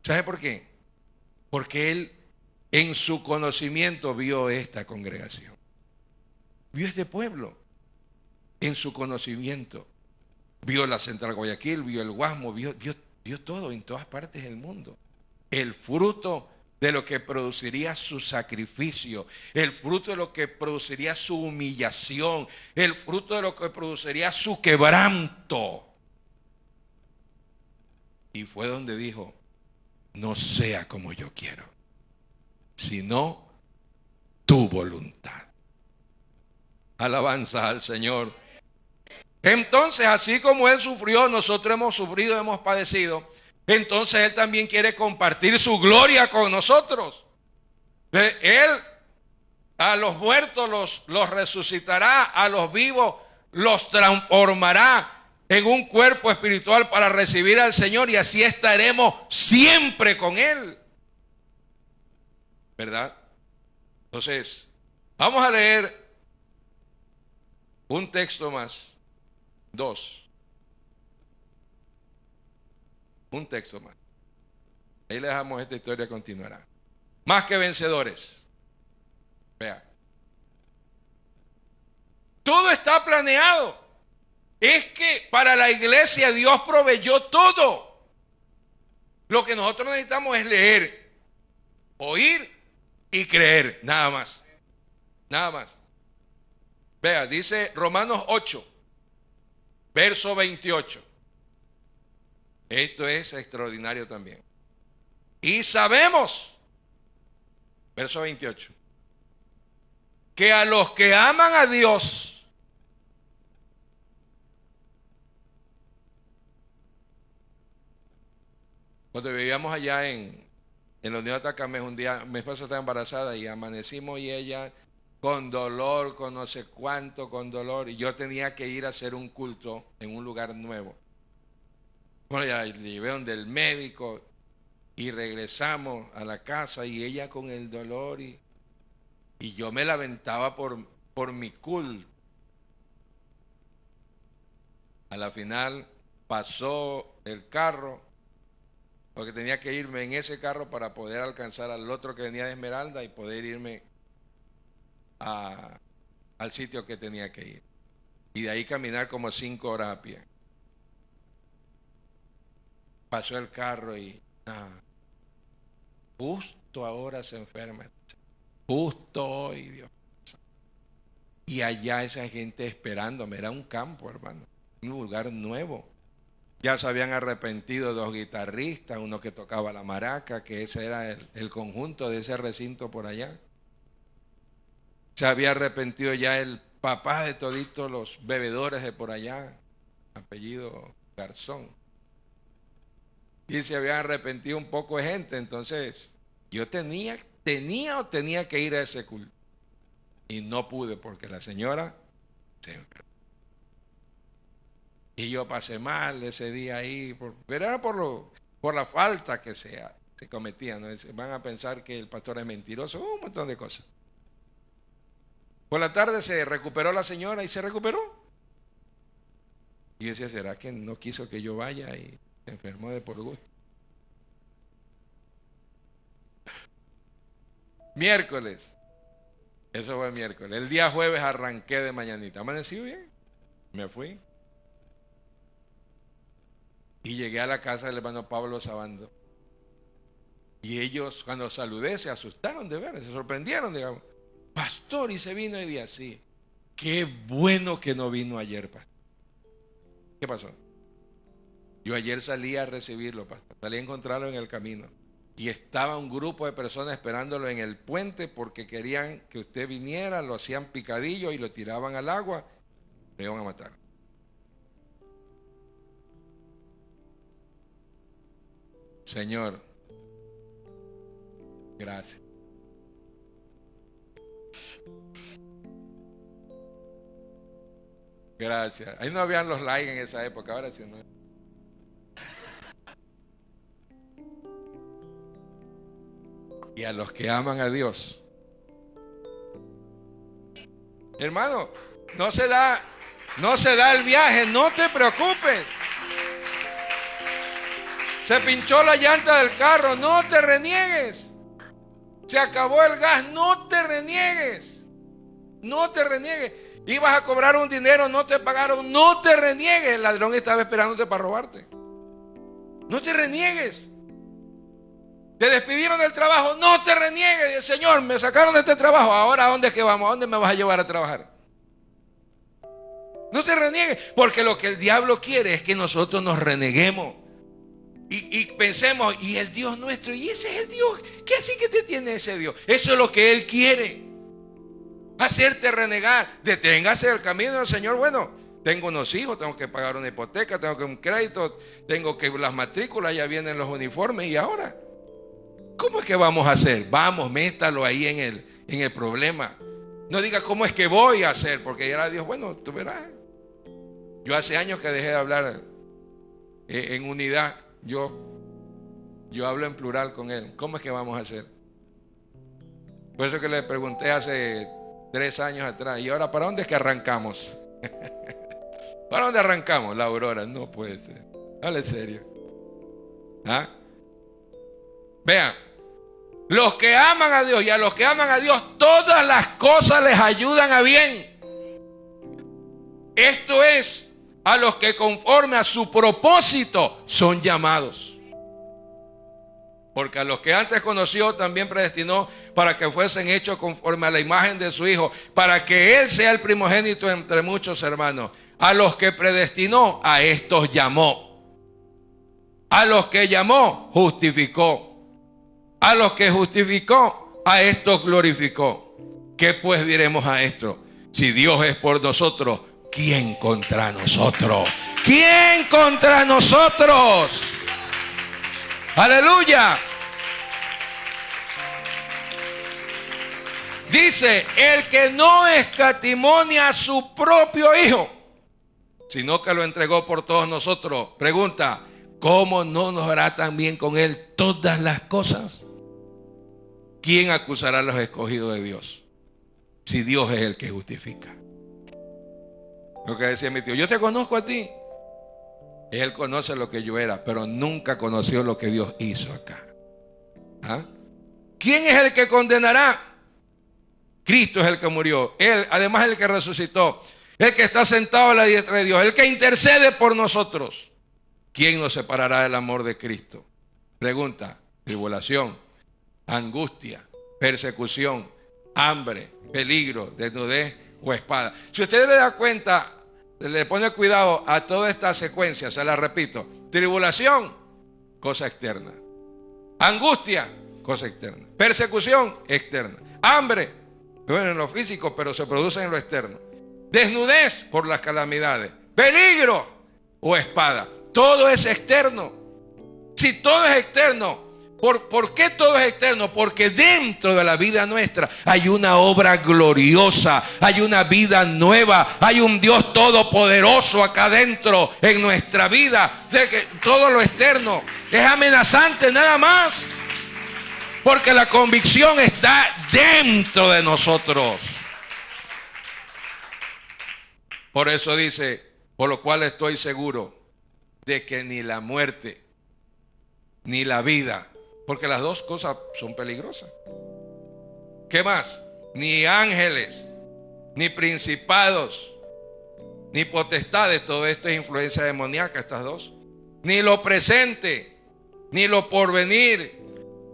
¿Sabe por qué? Porque él en su conocimiento vio esta congregación, vio este pueblo, en su conocimiento. Vio la Central Guayaquil, vio el Guasmo, vio todo en todas partes del mundo. El fruto de lo que produciría su sacrificio, el fruto de lo que produciría su humillación, el fruto de lo que produciría su quebranto. Y fue donde dijo: no sea como yo quiero, sino tu voluntad. Alabanza al Señor. Entonces, así como Él sufrió, nosotros hemos sufrido, hemos padecido. Entonces Él también quiere compartir su gloria con nosotros. Él a los muertos los resucitará, a los vivos los transformará en un cuerpo espiritual para recibir al Señor, y así estaremos siempre con Él. ¿Verdad? Entonces, vamos a leer un texto más. Un texto más. Ahí le dejamos, esta historia continuará. Más que vencedores. Vea. Todo está planeado. Es que para la iglesia Dios proveyó todo. Lo que nosotros necesitamos es leer, oír y creer. Nada más. Nada más. Vea, dice Romanos 8. Verso 28. Esto es extraordinario también. Y sabemos, verso 28, que a los que aman a Dios, cuando vivíamos allá en la Unión de Atacamés, un día mi esposa estaba embarazada y amanecimos y ella con dolor, con no sé cuánto, con dolor, y yo tenía que ir a hacer un culto en un lugar nuevo. Bueno, ya llevé donde el médico y regresamos a la casa y ella con el dolor y yo me lamentaba por mi culto. A la final pasó el carro, porque tenía que irme en ese carro para poder alcanzar al otro que venía de Esmeralda y poder irme al sitio que tenía que ir, y de ahí caminar como 5 horas a pie. Pasó el carro y justo ahora se enferma, justo hoy, Dios. Y allá esa gente esperándome, era un campo, hermano, un lugar nuevo. Ya se habían arrepentido 2 guitarristas, uno que tocaba la maraca, que ese era el conjunto de ese recinto por allá. Se había arrepentido ya el papá de toditos los bebedores de por allá, apellido Garzón. Y se habían arrepentido un poco de gente. Entonces yo tenía que ir a ese culto. Y no pude porque la señora se enfermó. Y yo pasé mal ese día ahí, pero era por la falta que se cometía, ¿no? Van a pensar que el pastor es mentiroso, un montón de cosas. Por la tarde se recuperó la señora y se recuperó. Y yo decía: ¿será que no quiso que yo vaya y se enfermó de por gusto? Miércoles. Eso fue miércoles. El día jueves arranqué de mañanita. Amanecí bien. Me fui. Y llegué a la casa del hermano Pablo Sabando. Y ellos, cuando saludé, se asustaron de ver, se sorprendieron, digamos. Pastor, y se vino hoy día, sí. Qué bueno que no vino ayer, pastor. ¿Qué pasó? Yo ayer salí a recibirlo, pastor. Salí a encontrarlo en el camino. Y estaba un grupo de personas esperándolo en el puente porque querían que usted viniera, lo hacían picadillo y lo tiraban al agua, le iban a matar. Señor, gracias. Gracias. Ahí no habían los likes en esa época, ahora sí no. Y a los que aman a Dios, hermano, no se da el viaje, no te preocupes. Se pinchó la llanta del carro, no te reniegues. Se acabó el gas, no te reniegues. No te reniegues. Ibas a cobrar un dinero, no te pagaron, no te reniegues. El ladrón estaba esperándote para robarte. No te reniegues. Te despidieron del trabajo, no te reniegues. Señor, me sacaron de este trabajo, ahora ¿a dónde es que vamos? ¿A dónde me vas a llevar a trabajar? No te reniegues, porque lo que el diablo quiere es que nosotros nos reneguemos y pensemos, y el Dios nuestro, y ese es el Dios, ¿qué así que te tiene ese Dios? Eso es lo que Él quiere, hacerte renegar. Deténgase el camino del Señor. Bueno, tengo unos hijos, tengo que pagar una hipoteca, tengo que un crédito, tengo que las matrículas, ya vienen los uniformes, y ahora ¿cómo es que vamos a hacer? Vamos, métalo ahí en el problema. No diga cómo es que voy a hacer, porque ya Dios, bueno, tú verás. Yo hace años que dejé de hablar en unidad. Yo hablo en plural con Él. ¿Cómo es que vamos a hacer? Por eso que le pregunté hace 3 años atrás. ¿Y ahora para dónde es que arrancamos? ¿Para dónde arrancamos? La Aurora. No puede ser. Hable serio. ¿Ah? Vean, los que aman a Dios, y a los que aman a Dios todas las cosas les ayudan a bien. Esto es, a los que conforme a su propósito son llamados. Porque a los que antes conoció también predestinó para que fuesen hechos conforme a la imagen de su Hijo, para que Él sea el primogénito entre muchos hermanos. A los que predestinó, a estos llamó. A los que llamó, justificó. A los que justificó, a estos glorificó. ¿Qué pues diremos a esto? Si Dios es por nosotros, ¿quién contra nosotros? ¿Quién contra nosotros? Aleluya. Dice, el que no escatimonia a su propio Hijo, sino que lo entregó por todos nosotros. Pregunta, ¿cómo no nos hará también con Él todas las cosas? ¿Quién acusará a los escogidos de Dios? Si Dios es el que justifica. Lo que decía mi tío, yo te conozco a ti. Él conoce lo que yo era, pero nunca conoció lo que Dios hizo acá. ¿Ah? ¿Quién es el que condenará? Cristo es el que murió. Él, además, es el que resucitó. El que está sentado a la diestra de Dios. El que intercede por nosotros. ¿Quién nos separará del amor de Cristo? Pregunta, tribulación, angustia, persecución, hambre, peligro, desnudez o espada. Si usted le da cuenta, le pone cuidado a toda esta secuencia, se la repito. Tribulación, cosa externa. Angustia, cosa externa. Persecución, externa. Hambre, bueno, en lo físico, pero se produce en lo externo. Desnudez por las calamidades. Peligro o espada. Todo es externo. Si todo es externo, ¿por qué todo es externo? Porque dentro de la vida nuestra hay una obra gloriosa, hay una vida nueva, hay un Dios todopoderoso acá dentro en nuestra vida. O sea que todo lo externo es amenazante nada más, porque la convicción está dentro de nosotros. Por eso dice, por lo cual estoy seguro de que ni la muerte, ni la vida, porque las dos cosas son peligrosas. ¿Qué más? Ni ángeles, ni principados, ni potestades, todo esto es influencia demoníaca, estas dos. Ni lo presente, ni lo porvenir,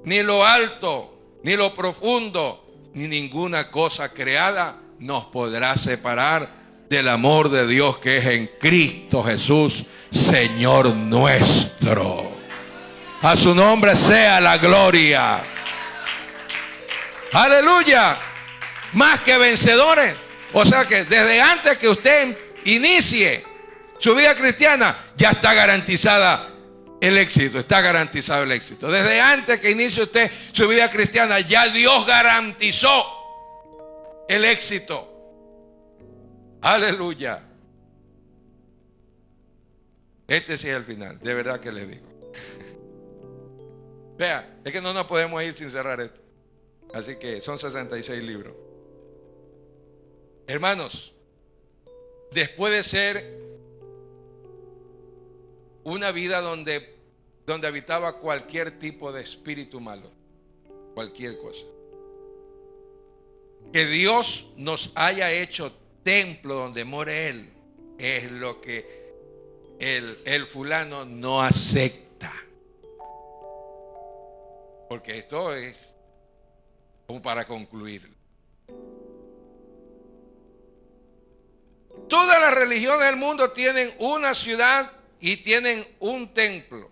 ni lo alto, ni lo profundo, ni ninguna cosa creada nos podrá separar del amor de Dios que es en Cristo Jesús, Señor nuestro. A su nombre sea la gloria. Aleluya. Más que vencedores. O sea que desde antes que usted inicie su vida cristiana, ya está garantizada el éxito, está garantizado el éxito. Desde antes que inicie usted su vida cristiana, ya Dios garantizó el éxito. Aleluya. Este sí es el final, de verdad que les digo. Vea, es que no nos podemos ir sin cerrar esto. Así que son 66 libros. Hermanos, después de ser una vida donde habitaba cualquier tipo de espíritu malo, cualquier cosa, que Dios nos haya hecho templo donde more Él, es lo que el fulano no acepta. Porque esto es como para concluir. Todas las religiones del mundo tienen una ciudad y tienen un templo,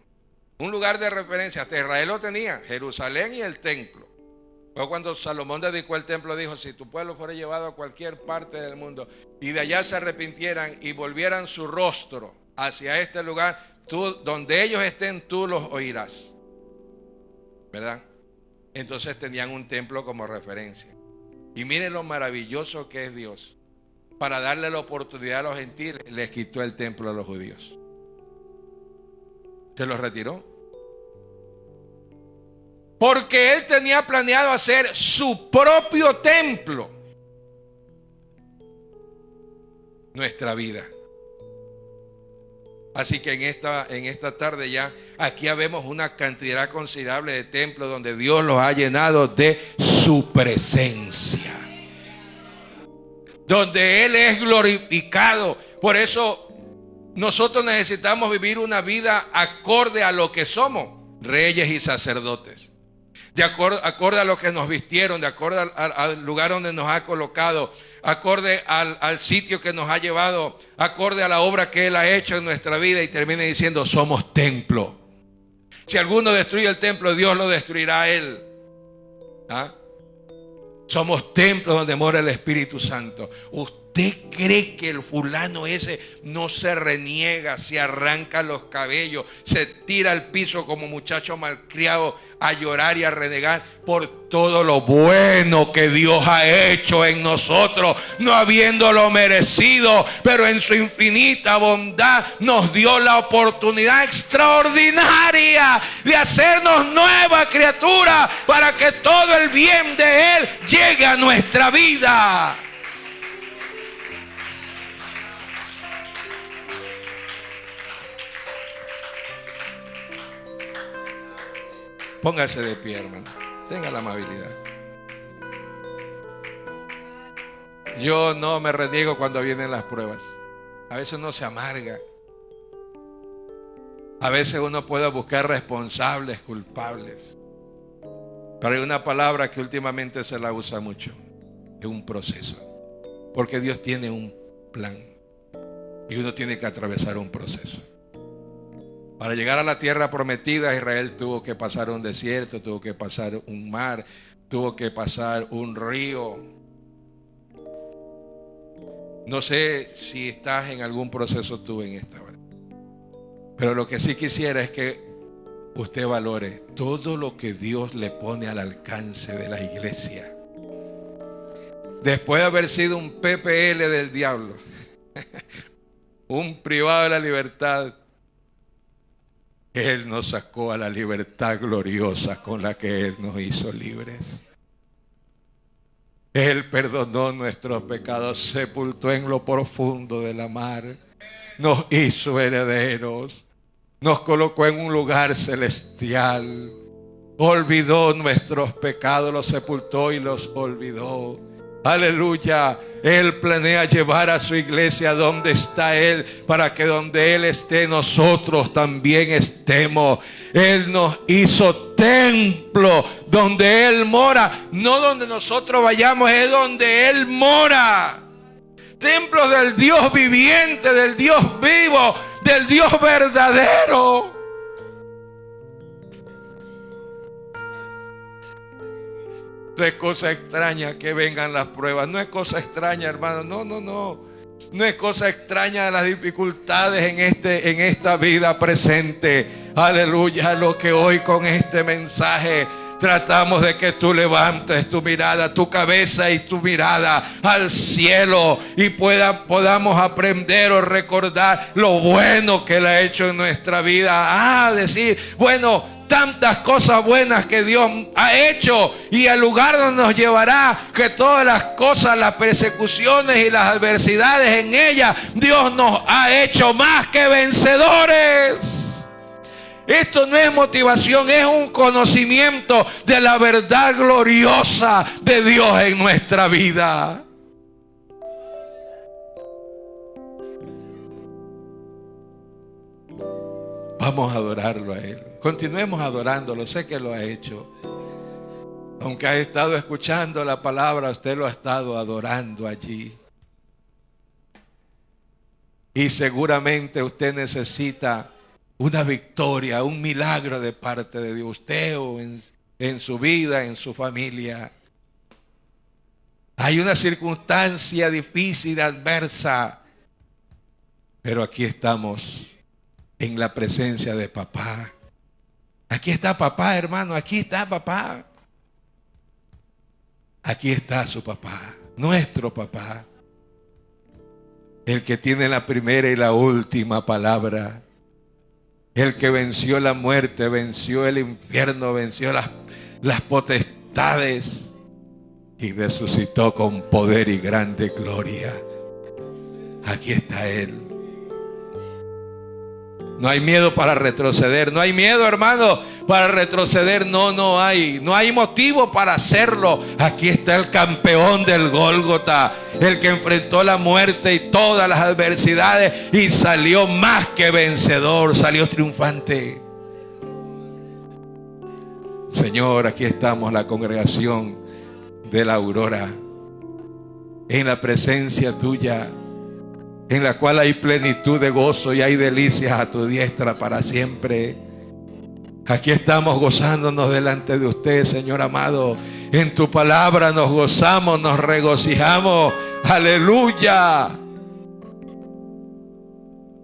un lugar de referencia. Hasta Israel lo tenía, Jerusalén y el templo. Fue cuando Salomón dedicó el templo, dijo: si tu pueblo fuera llevado a cualquier parte del mundo y de allá se arrepintieran y volvieran su rostro hacia este lugar, tú, donde ellos estén, tú los oirás. ¿Verdad? Entonces tenían un templo como referencia. Y miren lo maravilloso que es Dios. Para darle la oportunidad a los gentiles, les quitó el templo a los judíos. Se los retiró. Porque Él tenía planeado hacer su propio templo. Nuestra vida. Así que en esta tarde ya, aquí vemos una cantidad considerable de templos donde Dios los ha llenado de su presencia. Donde Él es glorificado. Por eso nosotros necesitamos vivir una vida acorde a lo que somos, reyes y sacerdotes. Acorde a lo que nos vistieron, de acuerdo al lugar donde nos ha colocado, acorde al sitio que nos ha llevado, acorde a la obra que Él ha hecho en nuestra vida, y termina diciendo: somos templo. Si alguno destruye el templo, Dios lo destruirá a él. ¿Ah? Somos templos donde mora el Espíritu Santo. ¿Usted cree que el fulano ese no se reniega, se arranca los cabellos, se tira al piso como muchacho malcriado a llorar y a renegar por todo lo bueno que Dios ha hecho en nosotros, no habiéndolo merecido, pero en su infinita bondad nos dio la oportunidad extraordinaria de hacernos nueva criatura para que todo el bien de Él llegue a nuestra vida? Póngase de pie, hermano. Tenga la amabilidad. Yo no me reniego cuando vienen las pruebas. A veces uno se amarga. A veces uno puede buscar responsables, culpables. Pero hay una palabra que últimamente se la usa mucho. Es un proceso. Porque Dios tiene un plan. Y uno tiene que atravesar un proceso. Para llegar a la tierra prometida, Israel tuvo que pasar un desierto, tuvo que pasar un mar, tuvo que pasar un río. No sé si estás en algún proceso tú en esta hora. Pero lo que sí quisiera es que usted valore todo lo que Dios le pone al alcance de la iglesia. Después de haber sido un PPL del diablo, un privado de la libertad, Él nos sacó a la libertad gloriosa con la que Él nos hizo libres. Él perdonó nuestros pecados, sepultó en lo profundo de la mar, nos hizo herederos, nos colocó en un lugar celestial, olvidó nuestros pecados, los sepultó y los olvidó. Aleluya. Él planea llevar a su iglesia donde está Él, para que donde Él esté, nosotros también estemos. Él nos hizo templo donde Él mora, no donde nosotros vayamos, es donde Él mora. Templos del Dios viviente, del Dios vivo, del Dios verdadero. No es cosa extraña que vengan las pruebas. No es cosa extraña, hermano. No. No es cosa extraña las dificultades en esta vida presente. aleluya, lo que hoy con este mensaje tratamos de que tú levantes tu mirada, tu cabeza y tu mirada al cielo y podamos aprender o recordar lo bueno que Él ha hecho en nuestra vida. Decir, bueno, tantas cosas buenas que Dios ha hecho, y al lugar donde nos llevará, que todas las cosas, las persecuciones y las adversidades en ellas, Dios nos ha hecho más que vencedores. Esto no es motivación, es un conocimiento de la verdad gloriosa de Dios en nuestra vida. Vamos a adorarlo a Él. Continuemos adorándolo. Sé que lo ha hecho. Aunque ha estado escuchando la palabra, usted lo ha estado adorando allí. Y seguramente usted necesita una victoria, un milagro de parte de Dios. Usted o en su vida, en su familia. Hay una circunstancia difícil, adversa. Pero aquí estamos en la presencia de papá. Aquí está papá, hermano. Aquí está papá. Aquí está su papá, nuestro papá. El que tiene la primera y la última palabra. El que venció la muerte, venció el infierno, venció las potestades y resucitó con poder y grande gloria. Aquí está Él. No hay miedo para retroceder. No hay miedo, hermano, para retroceder. No hay motivo para hacerlo. Aquí está el campeón del Gólgota, el que enfrentó la muerte y todas las adversidades y salió más que vencedor, salió triunfante. Señor, aquí estamos, la congregación de la Aurora, en la presencia tuya, en la cual hay plenitud de gozo y hay delicias a tu diestra para siempre. Aquí estamos gozándonos delante de usted, Señor amado. En tu palabra nos gozamos, nos regocijamos. Aleluya.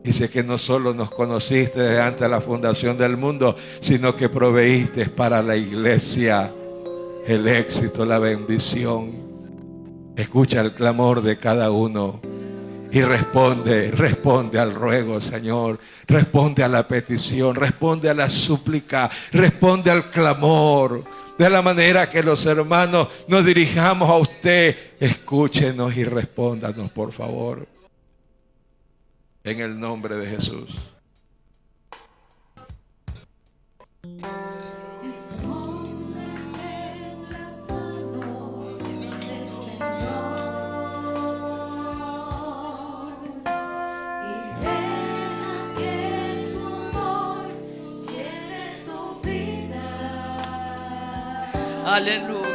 Dice que no solo nos conociste desde antes de la fundación del mundo, sino que proveíste para la iglesia el éxito, la bendición. Escucha el clamor de cada uno. Y responde al ruego, Señor. Responde a la petición, responde a la súplica, responde al clamor. De la manera que los hermanos nos dirijamos a usted, escúchenos y respóndanos, por favor. En el nombre de Jesús. Aleluya.